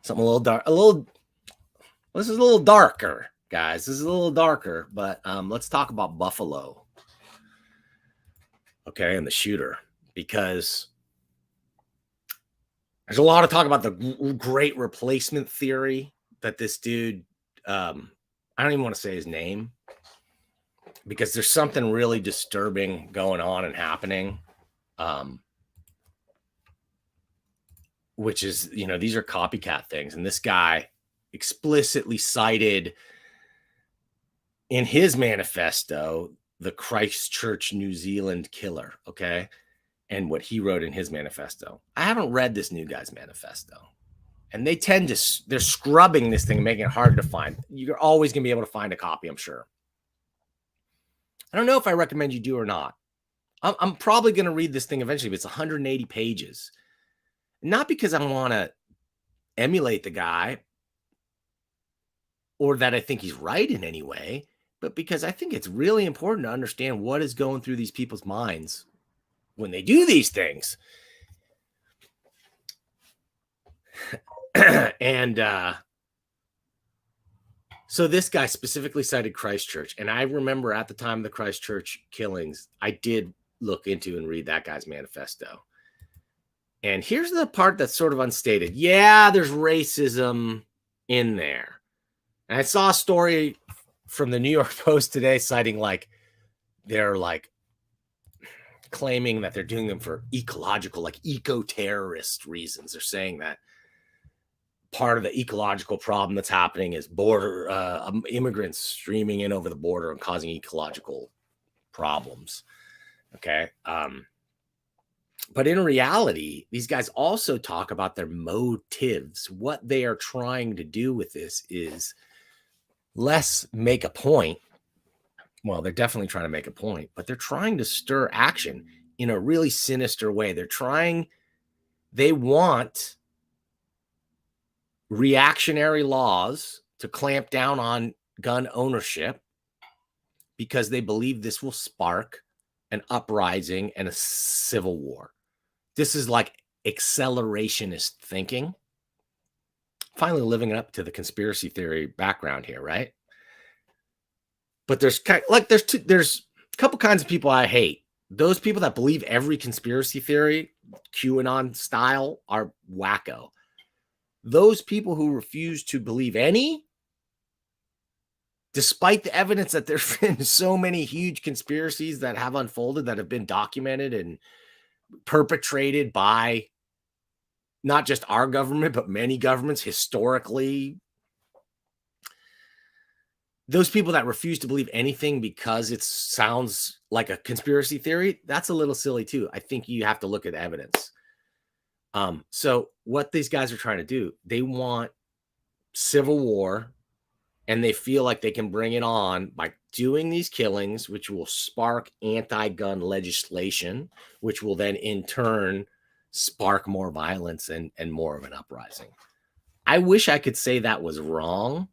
Something a little dark, this is a little darker, guys. This is a little darker, but let's talk about Buffalo. Okay, and the shooter, because there's a lot of talk about the great replacement theory that this dude, I don't even want to say his name, because there's something really disturbing going on and happening, which is, these are copycat things. And this guy explicitly cited in his manifesto the Christchurch, New Zealand killer, okay? And what he wrote in his manifesto. I haven't read this new guy's manifesto. And they they're scrubbing this thing and making it hard to find. You're always going to be able to find a copy, I'm sure. I don't know if I recommend you do or not. I'm probably going to read this thing eventually, but it's 180 pages. Not because I want to emulate the guy or that I think he's right in any way, but because I think it's really important to understand what is going through these people's minds when they do these things. And so this guy specifically cited Christchurch. And I remember at the time of the Christchurch killings, I did look into and read that guy's manifesto. And here's the part that's sort of unstated. Yeah, there's racism in there. And I saw a story from the New York Post today citing they're claiming that they're doing them for ecological, eco-terrorist reasons. They're saying that part of the ecological problem that's happening is immigrants streaming in over the border and causing ecological problems. Okay. But in reality, these guys also talk about their motives. What they are trying to do with this is less make a point Well, they're definitely trying to make a point, but they're trying to stir action in a really sinister way. They want reactionary laws to clamp down on gun ownership because they believe this will spark an uprising and a civil war. This is like accelerationist thinking. Finally living up to the conspiracy theory background here, right? But there's a couple kinds of people I hate. Those people that believe every conspiracy theory, QAnon style, are wacko. Those people who refuse to believe any, despite the evidence that there's been so many huge conspiracies that have unfolded, that have been documented and perpetrated by not just our government, but many governments historically. Those people that refuse to believe anything because it sounds like a conspiracy theory, that's a little silly too. I think you have to look at the evidence. So what these guys are trying to do, they want civil war, and they feel like they can bring it on by doing these killings, which will spark anti-gun legislation, which will then in turn spark more violence and more of an uprising. I wish I could say that was wrong.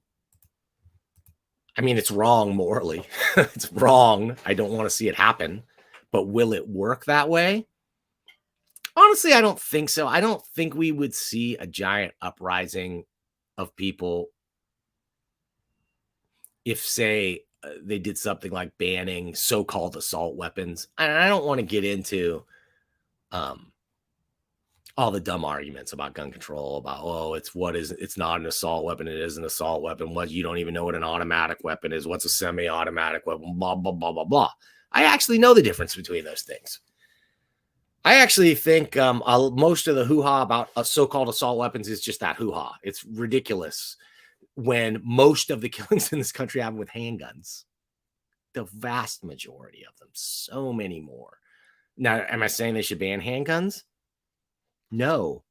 I mean, it's wrong morally. It's wrong. I don't want to see it happen. But will it work that way? Honestly, I don't think so. I don't think we would see a giant uprising of people if, say, they did something like banning so-called assault weapons. And I don't want to get into all the dumb arguments about gun control, about, it's not an assault weapon, it is an assault weapon. What, you don't even know what an automatic weapon is. What's a semi-automatic weapon? Blah, blah, blah, blah, blah. I actually know the difference between those things. I actually think most of the hoo-ha about so-called assault weapons is just that hoo-ha. It's ridiculous when most of the killings in this country happen with handguns. The vast majority of them, so many more. Now, am I saying they should ban handguns? No.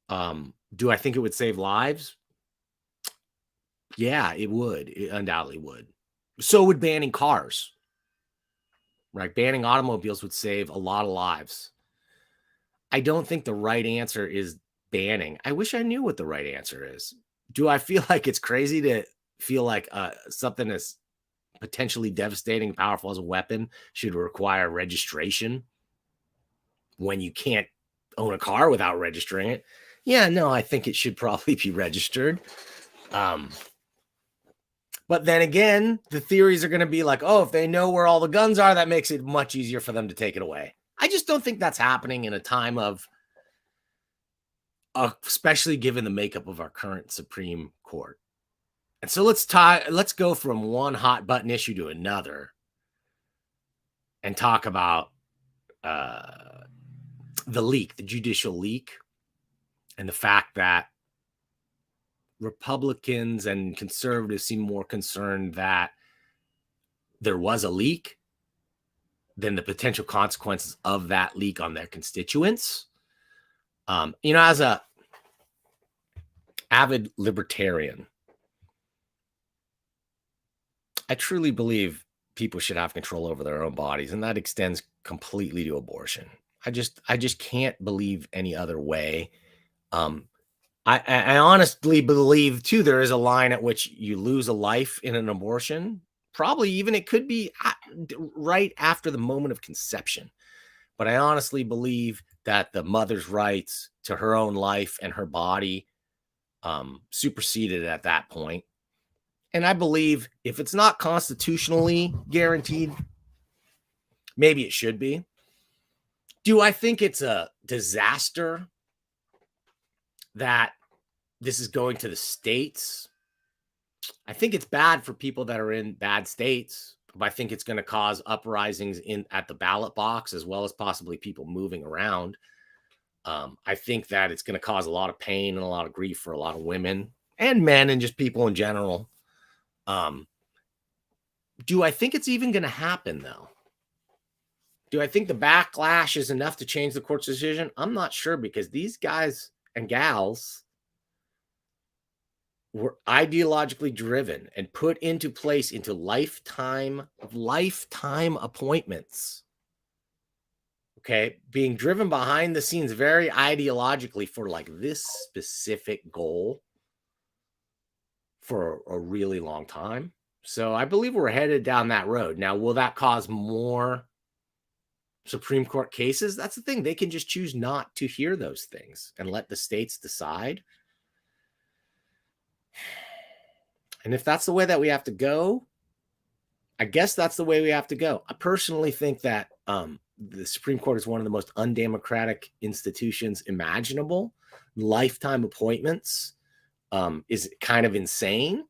Do I think it would save lives? Yeah, it would. It undoubtedly would. So would banning cars. Right? Banning automobiles would save a lot of lives. I don't think the right answer is banning. I wish I knew what the right answer is. Do I feel like it's crazy to feel like something as potentially devastating and powerful as a weapon should require registration when you can't own a car without registering it? Yeah, no, I think it should probably be registered. But then again, the theories are going to be like, oh, if they know where all the guns are, that makes it much easier for them to take it away. I just don't think that's happening in a time of, especially given the makeup of our current Supreme Court. And so let's go from one hot button issue to another and talk about the judicial leak, and the fact that Republicans and conservatives seem more concerned that there was a leak than the potential consequences of that leak on their constituents. As a avid libertarian, I truly believe people should have control over their own bodies, and that extends completely to abortion. I just can't believe any other way. I honestly believe, too, there is a line at which you lose a life in an abortion. Probably even it could be right after the moment of conception. But I honestly believe that the mother's rights to her own life and her body superseded at that point. And I believe if it's not constitutionally guaranteed, maybe it should be. Do I think it's a disaster that this is going to the states? I think it's bad for people that are in bad states. But I think it's going to cause uprisings at the ballot box, as well as possibly people moving around. I think that it's going to cause a lot of pain and a lot of grief for a lot of women and men and just people in general. Do I think it's even going to happen, though? Do I think the backlash is enough to change the court's decision? I'm not sure, because these guys and gals were ideologically driven and put into place into lifetime appointments. Okay, being driven behind the scenes very ideologically for like this specific goal for a really long time. So I believe we're headed down that road. Now, will that cause more Supreme Court cases? That's the thing. They can just choose not to hear those things and let the states decide. And if that's the way that we have to go, I guess that's the way we have to go. I personally think that the Supreme Court is one of the most undemocratic institutions imaginable. Lifetime appointments is kind of insane.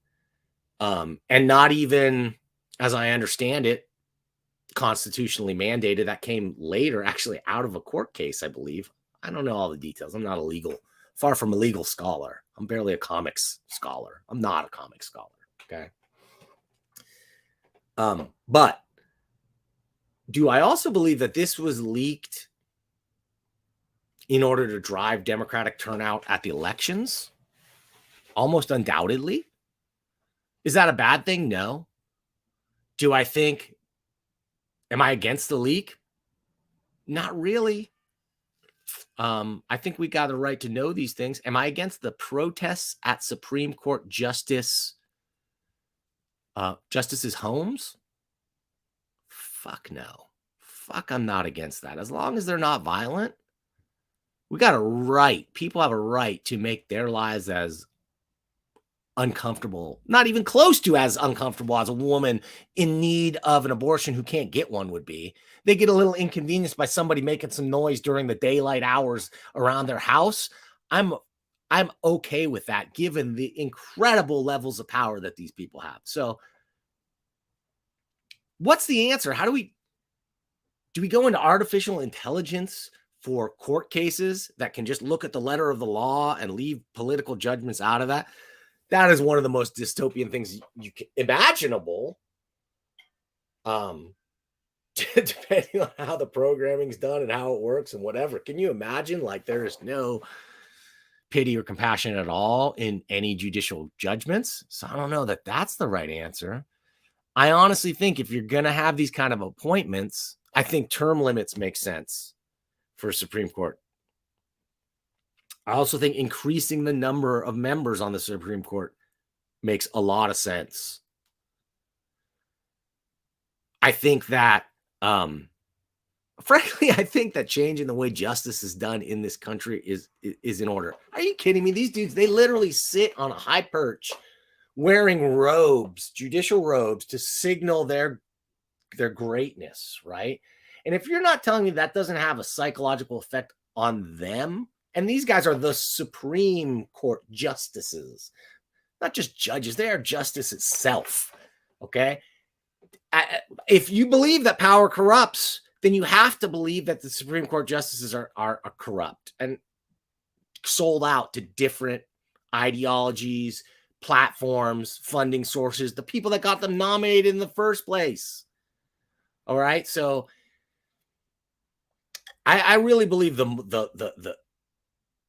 And not even, as I understand it, constitutionally mandated. That came later, actually out of a court case, I believe. I don't know all the details. I'm not far from a legal scholar. I'm barely a comics scholar. I'm not a comics scholar. Okay. But do I also believe that this was leaked in order to drive Democratic turnout at the elections? Almost undoubtedly. Is that a bad thing? No. Do I think, am I against the leak? Not really. I think we got the right to know these things. Am I against the protests at Supreme Court justices' homes? Fuck no. Fuck, I'm not against that. As long as they're not violent, we got a right. People have a right to make their lives as uncomfortable, not even close to as uncomfortable as a woman in need of an abortion who can't get one would be. They get a little inconvenienced by somebody making some noise during the daylight hours around their house. I'm okay with that, given the incredible levels of power that these people have. So what's the answer? Do we go into artificial intelligence for court cases that can just look at the letter of the law and leave political judgments out of that? That is one of the most dystopian things you can imaginable. Depending on how the programming's done and how it works and whatever. Can you imagine? Like, there is no pity or compassion at all in any judicial judgments. So I don't know that that's the right answer. I honestly think if you're going to have these kind of appointments, I think term limits make sense for Supreme Court. I also think increasing the number of members on the Supreme Court makes a lot of sense. I think that, frankly, I think that changing the way justice is done in this country is in order. Are you kidding me? These dudes, they literally sit on a high perch wearing robes, judicial robes, to signal their greatness, right? And if you're not telling me that doesn't have a psychological effect on them, and these guys are the Supreme Court justices, not just judges, they are justice itself, okay? If you believe that power corrupts, then you have to believe that the Supreme Court justices are corrupt and sold out to different ideologies, platforms, funding sources, the people that got them nominated in the first place. All right, so I really believe the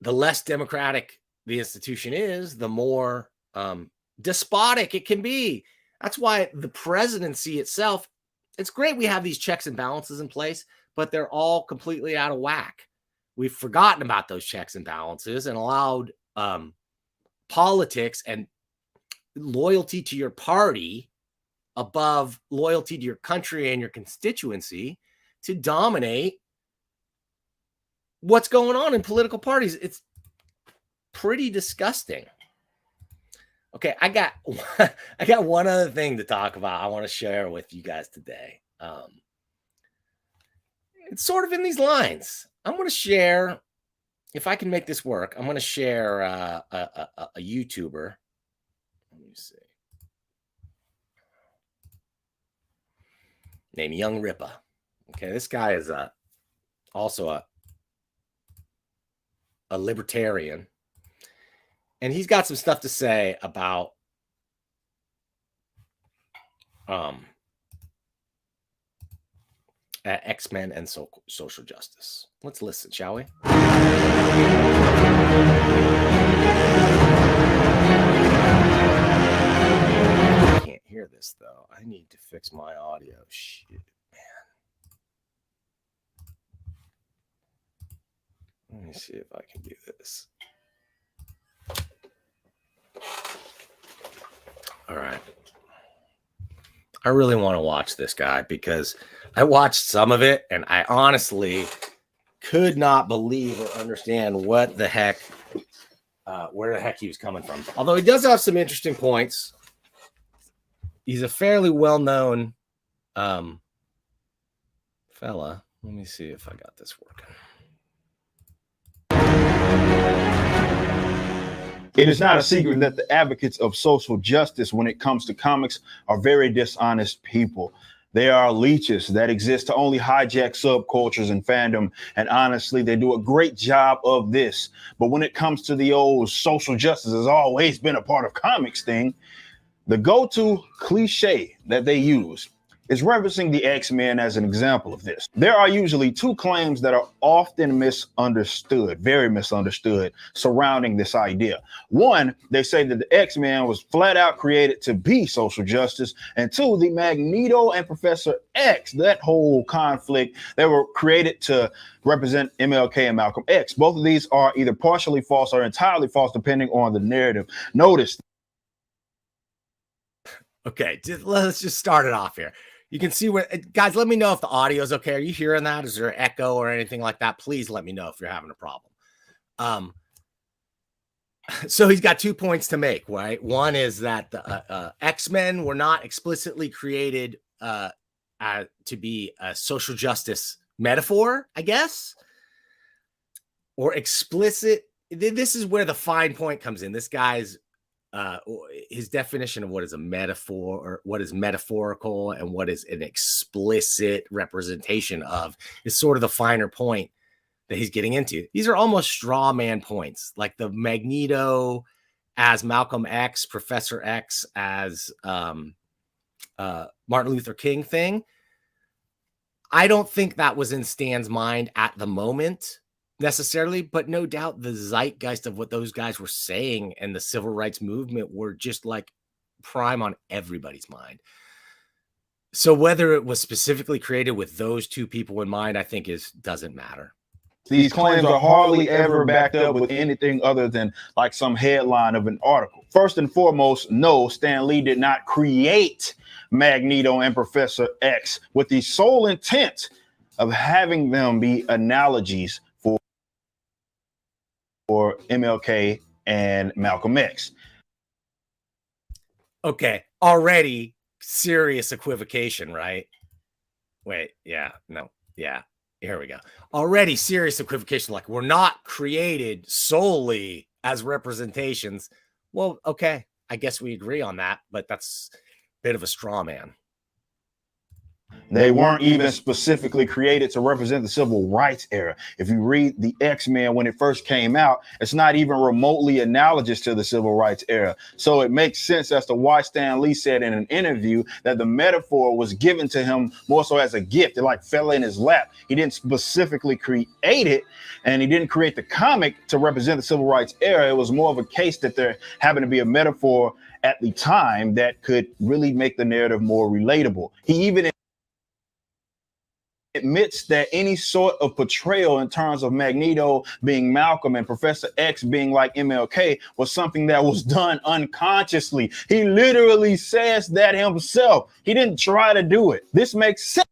less democratic the institution is, the more despotic it can be. That's why the presidency itself, it's great we have these checks and balances in place, but they're all completely out of whack. We've forgotten about those checks and balances and allowed politics and loyalty to your party above loyalty to your country and your constituency to dominate what's going on in political parties. It's pretty disgusting. Okay, I got one other thing to talk about I want to share with you guys today. It's sort of in these lines. I'm going to share, if I can make this work, I'm going to share a YouTuber. Let me see. Named Young Rippa. Okay, this guy is also a libertarian. And he's got some stuff to say about X-Men and social justice. Let's listen, shall we? hear this, though. I need to fix my audio. Shit, man. Let me see if I can do this. All right. I really want to watch this guy because I watched some of it and I honestly could not believe or understand what the heck, where the heck he was coming from. Although he does have some interesting points. He's a fairly well-known fella. Let me see if I got this working. It is not a secret that the advocates of social justice when it comes to comics are very dishonest people. They are leeches that exist to only hijack subcultures and fandom. And honestly, they do a great job of this. But when it comes to the old social justice has always been a part of comics thing, the go-to cliche that they use is referencing the X-Men as an example of this. There are usually two claims that are often misunderstood, very misunderstood, surrounding this idea. One, they say that the X-Men was flat out created to be social justice. And two, the Magneto and Professor X, that whole conflict, they were created to represent MLK and Malcolm X. Both of these are either partially false or entirely false, depending on the narrative. Notice. Okay, let's just start it off here. You can see where, guys, let me know if the audio is okay. Are you hearing that? Is there an echo or anything like that? Please let me know if you're having a problem. So he's got 2 points to make, right? One is that the X-Men were not explicitly created to be a social justice metaphor, I guess, or explicit. This is where the fine point comes in. This guy's his definition of what is a metaphor or what is metaphorical and what is an explicit representation of is sort of the finer point that he's getting into. These are almost straw man points, like the Magneto as Malcolm X, Professor X as Martin Luther King thing. I don't think that was in Stan's mind at the moment necessarily, but no doubt the zeitgeist of what those guys were saying and the civil rights movement were just like prime on everybody's mind. So whether it was specifically created with those two people in mind, I think doesn't matter. These claims are hardly ever backed up with anything other than like some headline of an article. First and foremost, no, Stan Lee did not create Magneto and Professor X with the sole intent of having them be analogies for MLK and Malcolm X. Okay, already serious equivocation, right? Wait, yeah, no, yeah, here we go. Already serious equivocation, like we're not created solely as representations. Well, okay, I guess we agree on that, but that's a bit of a straw man. They weren't even specifically created to represent the civil rights era. If you read the X-Men when it first came out, it's not even remotely analogous to the civil rights era. So it makes sense as to why Stan Lee said in an interview that the metaphor was given to him more so as a gift. It like fell in his lap. He didn't specifically create it, and he didn't create the comic to represent the civil rights era. It was more of a case that there happened to be a metaphor at the time that could really make the narrative more relatable. He even admits that any sort of portrayal in terms of Magneto being Malcolm and Professor X being like MLK was something that was done unconsciously. He literally says that himself. He didn't try to do it. This makes sense.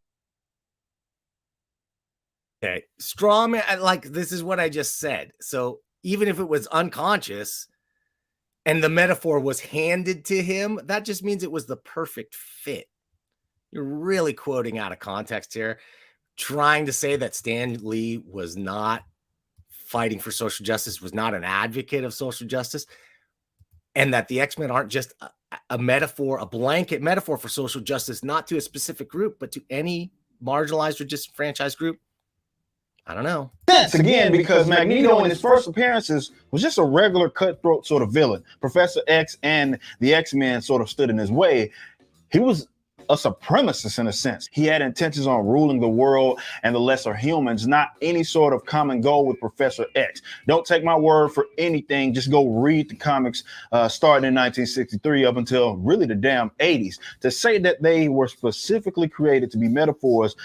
Okay, straw man, like this is what I just said. So even if it was unconscious and the metaphor was handed to him, that just means it was the perfect fit. You're really quoting out of context here, trying to say that Stan Lee was not fighting for social justice, was not an advocate of social justice, and that the X-Men aren't just a metaphor, a blanket metaphor for social justice, not to a specific group, but to any marginalized or disenfranchised group. I don't know. Again, because Magneto in his first appearances was just a regular cutthroat sort of villain. Professor X and the X-Men sort of stood in his way. He was a supremacist in a sense. He had intentions on ruling the world and the lesser humans, not any sort of common goal with Professor X. Don't take my word for anything. Just go read the comics starting in 1963 up until really the damn 80s. To say that they were specifically created to be metaphors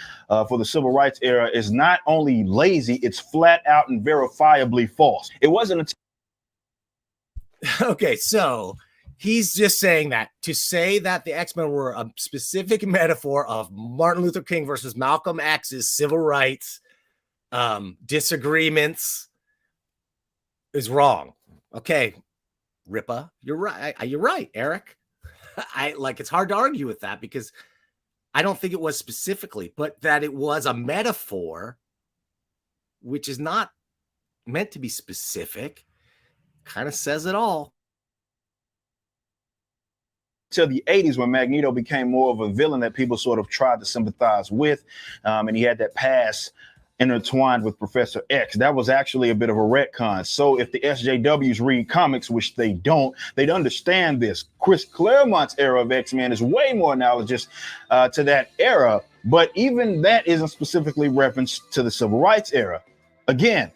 for the civil rights era is not only lazy, it's flat out and verifiably false. It wasn't until Okay, so he's just saying that to say that the X-Men were a specific metaphor of Martin Luther King versus Malcolm X's civil rights disagreements is wrong. Okay, Ripa, you're right. You're right, Eric. It's hard to argue with that because I don't think it was specifically, but that it was a metaphor, which is not meant to be specific, kind of says it all. Till the 80s when Magneto became more of a villain that people sort of tried to sympathize with, and he had that past intertwined with Professor X. That was actually a bit of a retcon. So if the SJWs read comics, which they don't, they'd understand this. Chris Claremont's era of X-Men is way more analogous to that era, but even that isn't specifically referenced to the Civil Rights era. Again,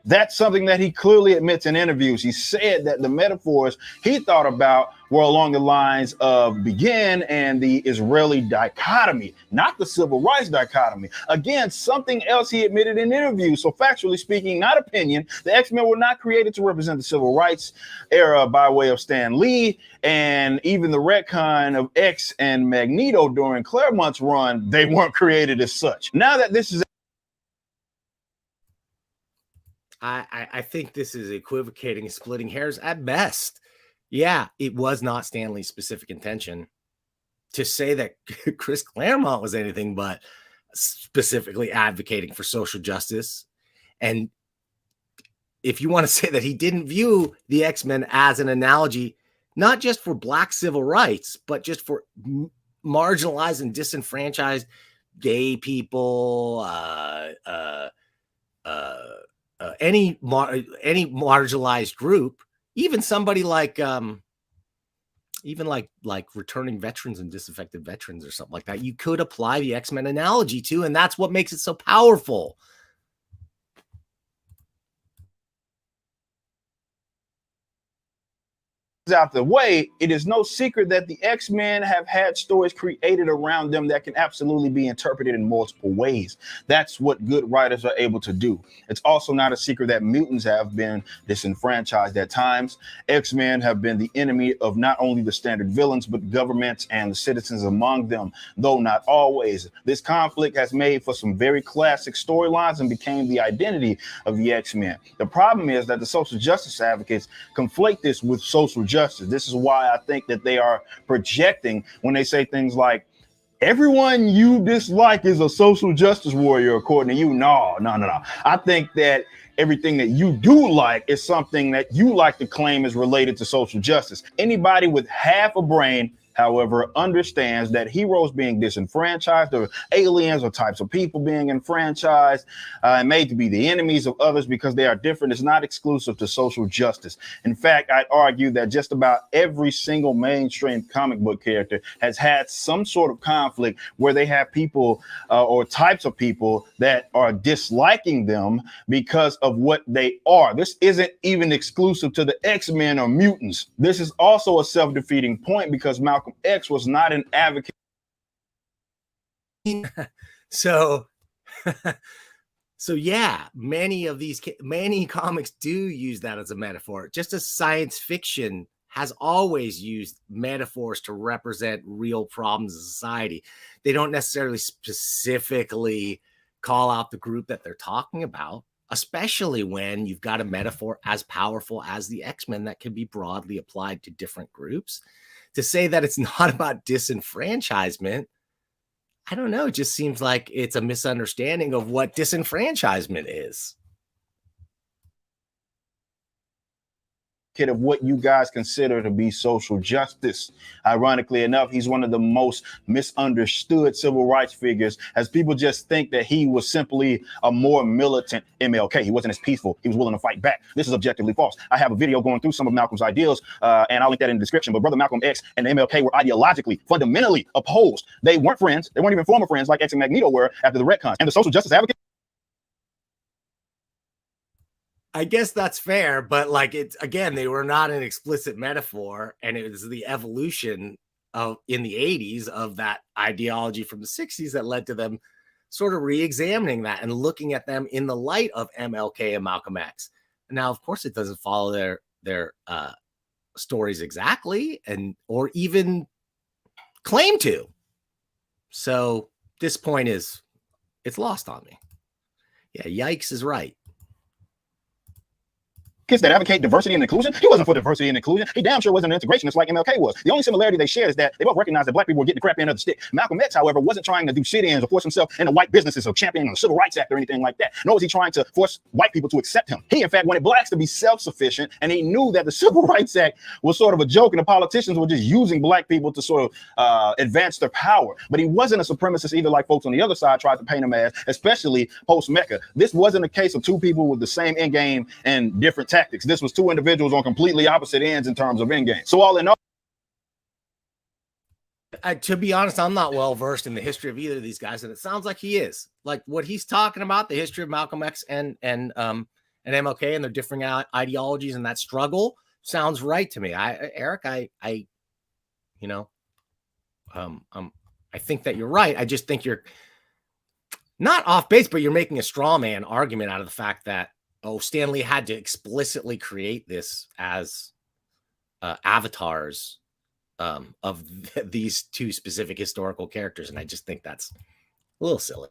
that's something that he clearly admits in interviews. He said that the metaphors he thought about were along the lines of Begin and the Israeli dichotomy, not the civil rights dichotomy. Again, something else he admitted in interviews. So factually speaking, not opinion, the X-Men were not created to represent the civil rights era by way of Stan Lee, and even the retcon of X and Magneto during Claremont's run, they weren't created as such. Now that this is I think this is equivocating, splitting hairs at best. Yeah, it was not Stan Lee's specific intention to say that Chris Claremont was anything but specifically advocating for social justice. And if you want to say that he didn't view the X-Men as an analogy, not just for Black civil rights, but just for marginalized and disenfranchised gay people, any marginalized group, even somebody like returning veterans and disaffected veterans or something like that, you could apply the X-Men analogy to, and that's what makes it so powerful. out the way, it is no secret that the X-Men have had stories created around them that can absolutely be interpreted in multiple ways. That's what good writers are able to do. It's also not a secret that mutants have been disenfranchised at times. X-Men have been the enemy of not only the standard villains, but governments and the citizens among them, though not always. This conflict has made for some very classic storylines and became the identity of the X-Men. The problem is that the social justice advocates conflate this with social justice. This is why I think that they are projecting when they say things like, everyone you dislike is a social justice warrior, according to you. No. I think that everything that you do like is something that you like to claim is related to social justice. Anybody with half a brain, however, understands that heroes being disenfranchised, or aliens or types of people being enfranchised and made to be the enemies of others because they are different is not exclusive to social justice. In fact, I'd argue that just about every single mainstream comic book character has had some sort of conflict where they have people or types of people that are disliking them because of what they are. This isn't even exclusive to the X-Men or mutants. This is also a self-defeating point because Malcolm X was not an advocate. So yeah, many comics do use that as a metaphor. Just as science fiction has always used metaphors to represent real problems in society. They don't necessarily specifically call out the group that they're talking about, especially when you've got a metaphor as powerful as the X-Men that can be broadly applied to different groups. To say that it's not about disenfranchisement, I don't know. It just seems like it's a misunderstanding of what disenfranchisement is. of what you guys consider to be social justice. Ironically enough, he's one of the most misunderstood civil rights figures, as people just think that he was simply a more militant MLK. He wasn't as peaceful. He was willing to fight back. This is objectively false. I have a video going through some of Malcolm's ideals, and I'll link that in the description. But Brother Malcolm X and MLK were ideologically, fundamentally opposed. They weren't friends. They weren't even former friends like X and Magneto were after the retcons. And the social justice advocates, I guess that's fair, but like it's again, they were not an explicit metaphor, and it was the evolution of in the 80s of that ideology from the 60s that led to them sort of re-examining that and looking at them in the light of MLK and Malcolm X. Now, of course, it doesn't follow their stories exactly, and or even claim to. So this point it's lost on me. Yeah, yikes is right. that advocate diversity and inclusion. He wasn't for diversity and inclusion. He damn sure wasn't an integrationist like MLK was. The only similarity they shared is that they both recognized that black people were getting the crap end of the stick. Malcolm X, however, wasn't trying to do sit-ins or force himself into white businesses or championing the Civil Rights Act or anything like that. Nor was he trying to force white people to accept him. He, in fact, wanted blacks to be self-sufficient, and he knew that the Civil Rights Act was sort of a joke, and the politicians were just using black people to sort of advance their power. But he wasn't a supremacist either, like folks on the other side tried to paint him as, especially post-Mecca. This wasn't a case of two people with the same end game and different tactics. This was two individuals on completely opposite ends in terms of end game. So all in all, to be honest, I'm not well versed in the history of either of these guys, and it sounds like he is. Like what he's talking about, the history of Malcolm X and MLK and their differing ideologies and that struggle sounds right to me. Eric, I think that you're right. I just think you're not off base, but you're making a straw man argument out of the fact that Stan Lee had to explicitly create this as avatars of these two specific historical characters. And I just think that's a little silly.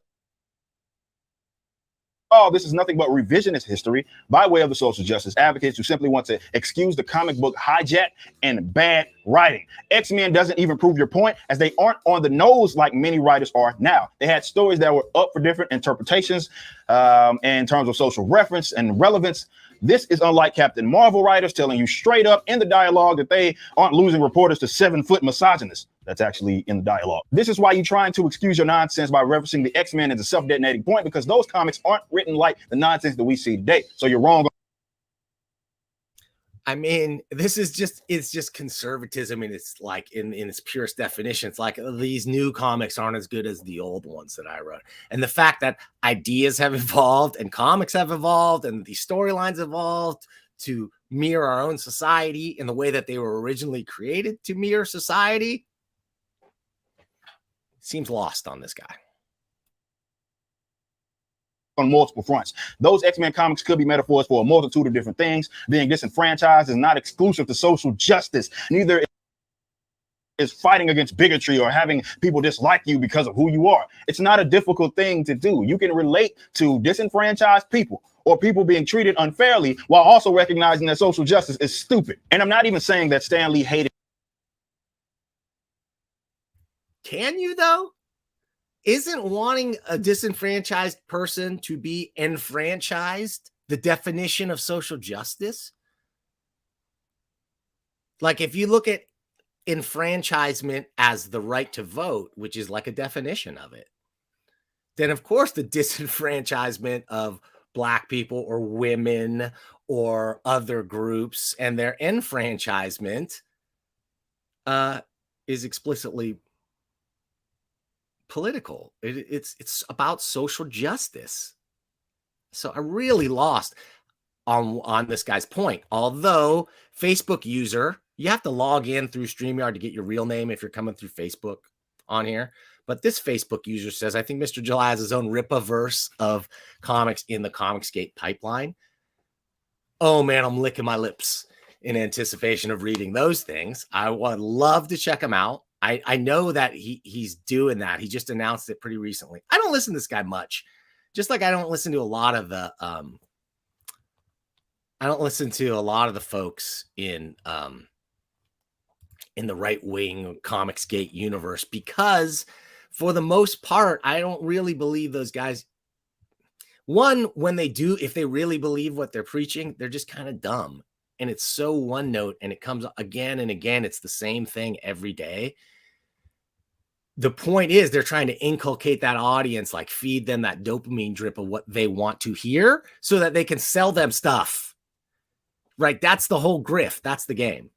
Oh, this is nothing but revisionist history by way of the social justice advocates who simply want to excuse the comic book hijack and bad writing. X-Men doesn't even prove your point, as they aren't on the nose like many writers are now. They had stories that were up for different interpretations in terms of social reference and relevance. This is unlike Captain Marvel writers telling you straight up in the dialogue that they aren't losing reporters to 7-foot misogynists. That's actually in the dialogue. This is why you're trying to excuse your nonsense by referencing the X-Men as a self-detonating point, because those comics aren't written like the nonsense that we see today. So you're wrong. I mean, it's just conservatism, and it's like in its purest definition. It's like these new comics aren't as good as the old ones that I wrote. And the fact that ideas have evolved and comics have evolved and the storylines evolved to mirror our own society in the way that they were originally created to mirror society seems lost on this guy. On multiple fronts. Those X-Men comics could be metaphors for a multitude of different things. Being disenfranchised is not exclusive to social justice. Neither is fighting against bigotry or having people dislike you because of who you are. It's not a difficult thing to do. You can relate to disenfranchised people or people being treated unfairly while also recognizing that social justice is stupid. And I'm not even saying that Stan Lee hated. Can you, though? Isn't wanting a disenfranchised person to be enfranchised the definition of social justice? Like if you look at enfranchisement as the right to vote, which is like a definition of it, then of course the disenfranchisement of Black people or women or other groups and their enfranchisement is explicitly political. It's about social justice. So I really lost on this guy's point. Although Facebook user, you have to log in through StreamYard to get your real name if you're coming through Facebook on here. But this Facebook user says, I think Mr. July has his own Rippaverse of comics in the Comicsgate pipeline. Oh man, I'm licking my lips in anticipation of reading those things. I would love to check them out. I know that he's doing that. He just announced it pretty recently. I don't listen to this guy much, just like I don't listen to a lot of the folks in the right wing Comicsgate universe, because for the most part, I don't really believe those guys. One, when they do, if they really believe what they're preaching, they're just kind of dumb. and it's so one note and it comes again and again. It's the same thing every day. The point is they're trying to inculcate that audience, like feed them that dopamine drip of what they want to hear so that they can sell them stuff. Right? That's the whole grift. That's the game.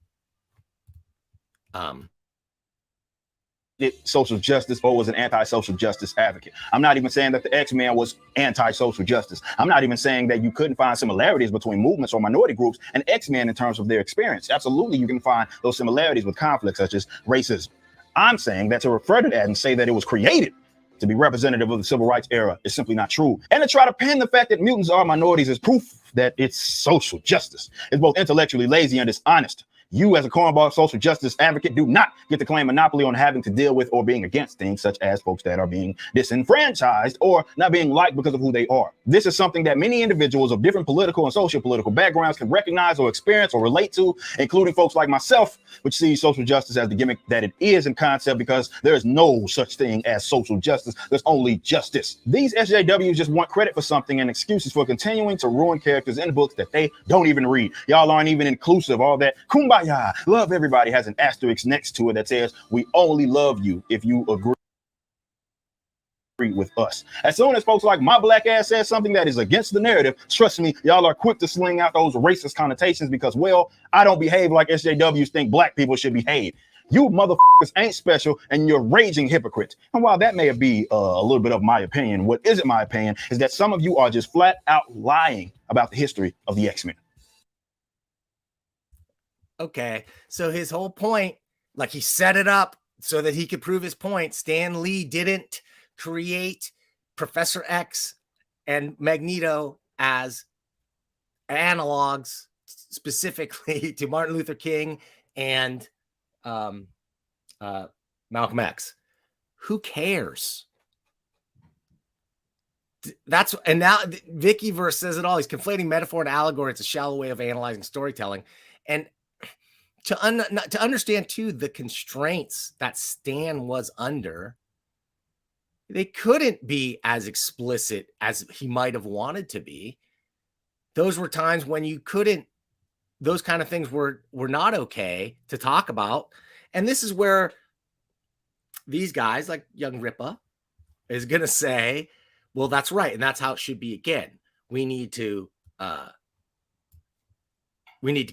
Social justice or was an anti-social justice advocate. I'm not even saying that the X-Men was anti-social justice. I'm not even saying that you couldn't find similarities between movements or minority groups and X-Men in terms of their experience. Absolutely, you can find those similarities with conflicts such as racism. I'm saying that to refer to that and say that it was created to be representative of the civil rights era is simply not true. And to try to pin the fact that mutants are minorities is proof that it's social justice. It's both intellectually lazy and dishonest. You, as a cornball social justice advocate, do not get to claim monopoly on having to deal with or being against things such as folks that are being disenfranchised or not being liked because of who they are. This is something that many individuals of different political and socio-political backgrounds can recognize or experience or relate to, including folks like myself, which sees social justice as the gimmick that it is in concept, because there is no such thing as social justice. There's only justice. These SJWs just want credit for something and excuses for continuing to ruin characters in books that they don't even read. Y'all aren't even inclusive. All that kumbaya, love everybody has an asterisk next to it that says we only love you if you agree with us. As soon as folks like my black ass says something that is against the narrative, trust me, y'all are quick to sling out those racist connotations because, well, I don't behave like SJWs think black people should behave. You motherfuckers ain't special and you're raging hypocrites. And while that may be a little bit of my opinion, what isn't my opinion is that some of you are just flat out lying about the history of the X-Men. Okay, so his whole point, like he set it up so that he could prove his point. Stan Lee didn't create Professor X and Magneto as analogs specifically to Martin Luther King and Malcolm X. Who cares? And now Vickyverse says it all. He's conflating metaphor and allegory. It's a shallow way of analyzing storytelling. And to understand too the constraints that Stan was under, they couldn't be as explicit as he might have wanted to be. Those were times when you couldn't, those kind of things were not okay to talk about. And this is where these guys like Young Ripa is going to say, well, that's right. And that's how it should be again. We need to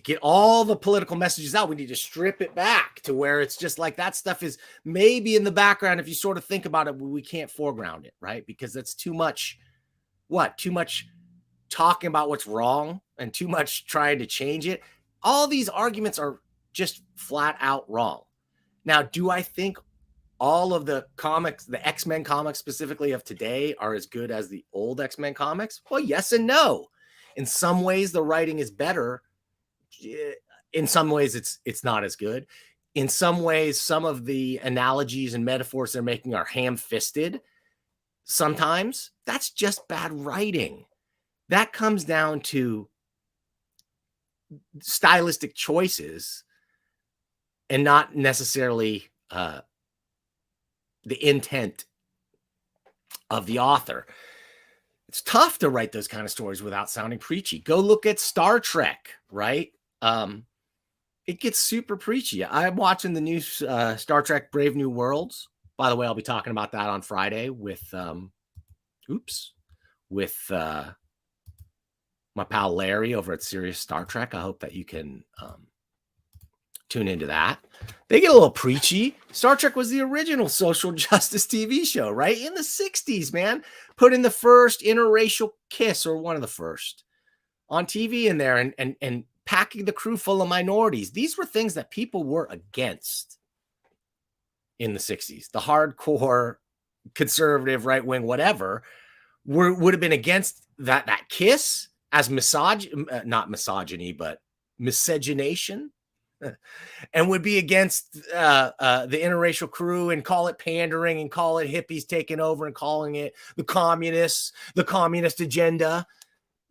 get all the political messages out. We need to strip it back to where it's just like that stuff is maybe in the background. If you sort of think about it, we can't foreground it, right? Because that's too much, too much talking about what's wrong and too much trying to change it. All these arguments are just flat out wrong. Now, do I think all of the comics, the X-Men comics specifically of today, are as good as the old X-Men comics? Well, yes and no. In some ways, the writing is better. In some ways, it's not as good. In some ways, some of the analogies and metaphors they're making are ham-fisted. Sometimes that's just bad writing. That comes down to stylistic choices and not necessarily the intent of the author. It's tough to write those kind of stories without sounding preachy. Go look at Star Trek, right? It gets super preachy. I'm watching the new Star Trek Brave New Worlds. By the way, I'll be talking about that on Friday with my pal Larry over at Serious Star Trek. I hope that you can tune into that. They get a little preachy. Star Trek was the original social justice TV show, right? In the 60s, man. Put in the first interracial kiss, or one of the first, on TV in there, and packing the crew full of minorities. These were things that people were against in the 60s. The hardcore conservative, right-wing, whatever, would have been against that kiss as not misogyny, but miscegenation, and would be against the interracial crew and call it pandering and call it hippies taking over and calling it the communist agenda.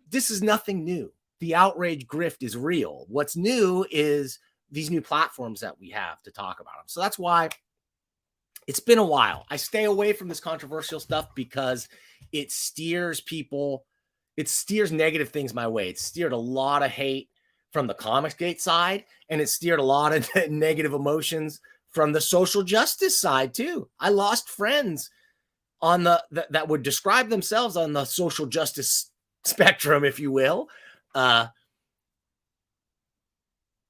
This is nothing new. The outrage grift is real. What's new is these new platforms that we have to talk about them. So that's why it's been a while. I stay away from this controversial stuff because it steers people. It steers negative things my way. It steered a lot of hate from the Comicsgate side, and it steered a lot of negative emotions from the social justice side too. I lost friends on that would describe themselves on the social justice spectrum, if you will,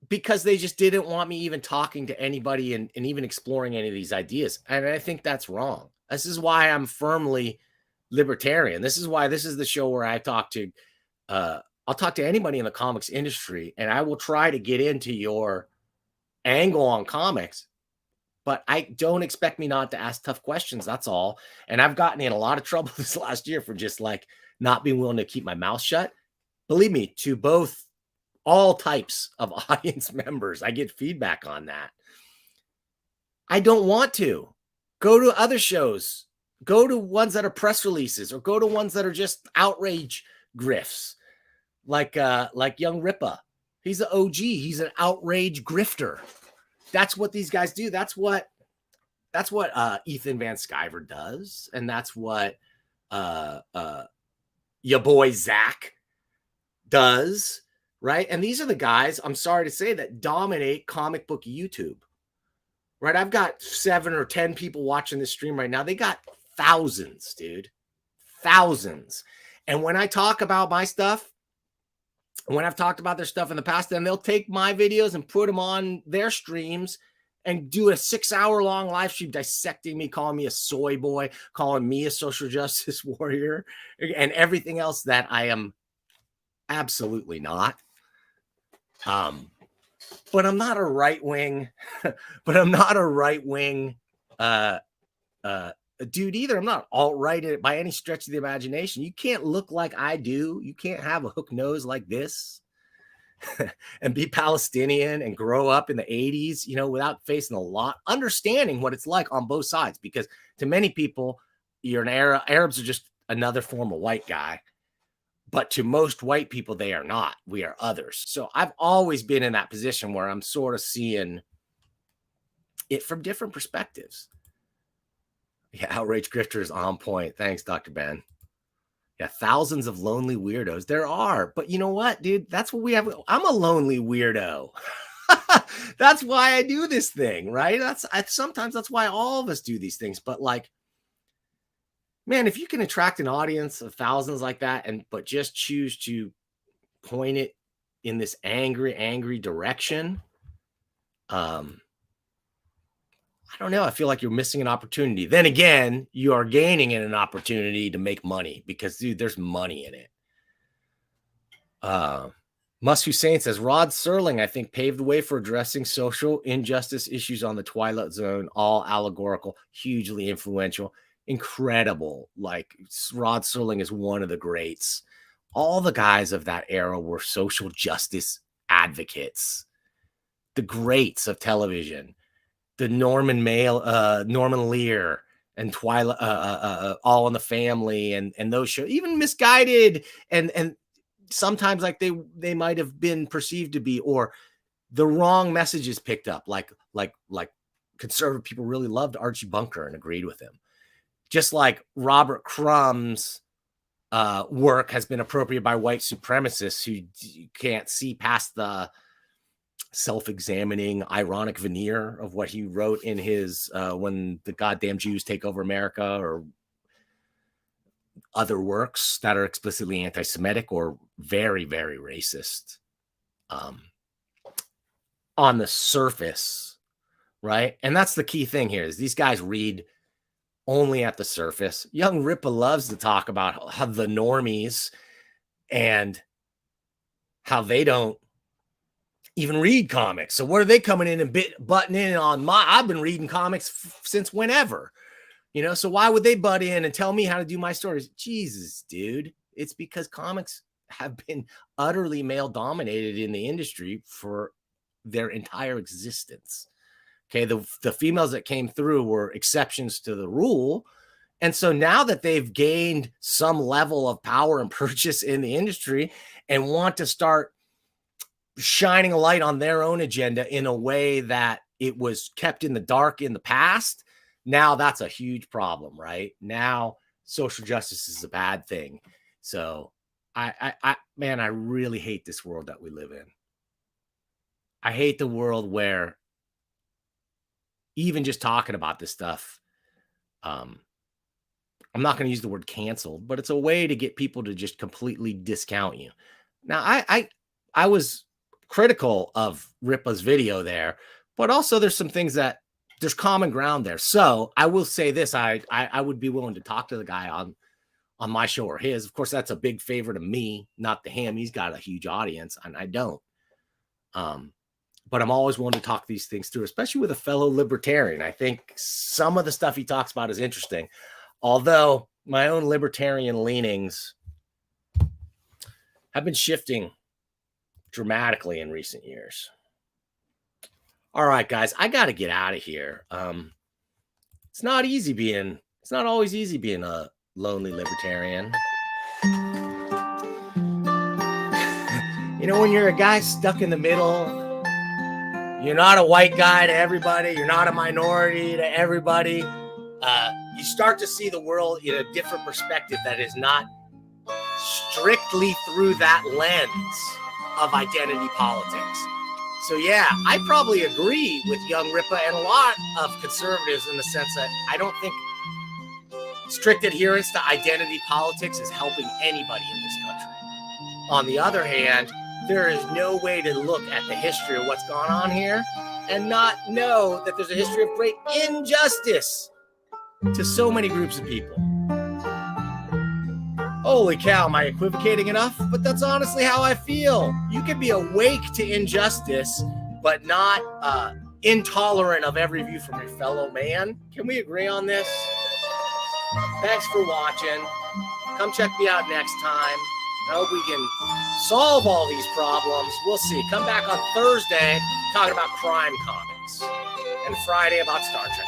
because they just didn't want me even talking to anybody and even exploring any of these ideas. And I think that's wrong. This is why I'm firmly libertarian. This is why this is the show where I talk to, I'll talk to anybody in the comics industry, and I will try to get into your angle on comics, but I don't expect me not to ask tough questions. That's all. And I've gotten in a lot of trouble this last year for just like not being willing to keep my mouth shut. Believe me, to both all types of audience members, I get feedback on that. I don't want to. Go to other shows. Go to ones that are press releases, or go to ones that are just outrage grifts, like Young Ripa. He's an OG. He's an outrage grifter. That's what these guys do. That's what Ethan Van Sciver does, and that's what your boy Zach does, right? And these are the guys, I'm sorry to say, that dominate comic book YouTube, right? I've got 7 or 10 people watching this stream right now. They got thousands, dude, thousands. And when I talk about my stuff, when I've talked about their stuff in the past, then they'll take my videos and put them on their streams and do a 6-hour-long live stream dissecting me, calling me a soy boy, calling me a social justice warrior, and everything else that I am absolutely not. But I'm not a right-wing, dude either. I'm not alt-right by any stretch of the imagination. You can't look like I do. You can't have a hook nose like this and be Palestinian and grow up in the 80s, you know, without facing a lot, understanding what it's like on both sides. Because to many people, you're an Arab. Arabs are just another form of white guy. But to most white people, they are not. We are others. So I've always been in that position where I'm sort of seeing it from different perspectives. Yeah, outrage grifter is on point. Thanks, Dr. Ben. Yeah, thousands of lonely weirdos. There are. But you know what, dude? That's what we have. I'm a lonely weirdo. That's why I do this thing, right? Sometimes that's why all of us do these things. But like, man, if you can attract an audience of thousands like that, but just choose to point it in this angry direction, I don't know. I feel like you're missing an opportunity. Then again, you are gaining an opportunity to make money because, dude, there's money in it. Must Hussein says, Rod Serling, I think, paved the way for addressing social injustice issues on the Twilight Zone, all allegorical, hugely influential, incredible. Like, Rod Serling is one of the greats. All the guys of that era were social justice advocates, the greats of television. The Norman Lear and Twilight, All in the Family, and those shows, even Misguided, and sometimes like they might have been perceived to be, or the wrong messages picked up. Like conservative people really loved Archie Bunker and agreed with him, just like Robert Crumb's work has been appropriated by white supremacists who can't see past the self-examining ironic veneer of what he wrote in his When the Goddamn Jews Take Over America, or other works that are explicitly anti-Semitic or very, very racist on the surface, right? And that's the key thing here, is these guys read only at the surface. Young Ripa loves to talk about how the normies and how they don't even read comics. So what are they coming in and butting in on I've been reading comics since whenever, you know, so why would they butt in and tell me how to do my stories? Jesus, dude. It's because comics have been utterly male dominated in the industry for their entire existence. Okay. The females that came through were exceptions to the rule. And so now that they've gained some level of power and purchase in the industry and want to start shining a light on their own agenda in a way that it was kept in the dark in the past, now that's a huge problem, right? Now social justice is a bad thing. So I man, I really hate this world that we live in. I hate the world where even just talking about this stuff, I'm not going to use the word canceled, but it's a way to get people to just completely discount you. Now, I was critical of Ripa's video there, but also there's some things that there's common ground there. So I will say this, I would be willing to talk to the guy on my show or his. Of course, that's a big favor to me, not to him. He's got a huge audience and I don't. But I'm always willing to talk these things through, especially with a fellow libertarian. I think some of the stuff he talks about is interesting. Although my own libertarian leanings have been shifting dramatically in recent years. All right, guys, I got to get out of here. It's not always easy being a lonely libertarian. You know, when you're a guy stuck in the middle, you're not a white guy to everybody, you're not a minority to everybody. You start to see the world in a different perspective that is not strictly through that lens of identity politics. So yeah, I probably agree with young Ripa and a lot of conservatives in the sense that I don't think strict adherence to identity politics is helping anybody in this country. On the other hand, there is no way to look at the history of what's gone on here and not know that there's a history of great injustice to so many groups of people. Holy cow, am I equivocating enough? But that's honestly how I feel. You can be awake to injustice, but not intolerant of every view from your fellow man. Can we agree on this? Thanks for watching. Come check me out next time. I hope we can solve all these problems. We'll see. Come back on Thursday talking about crime comics and Friday about Star Trek.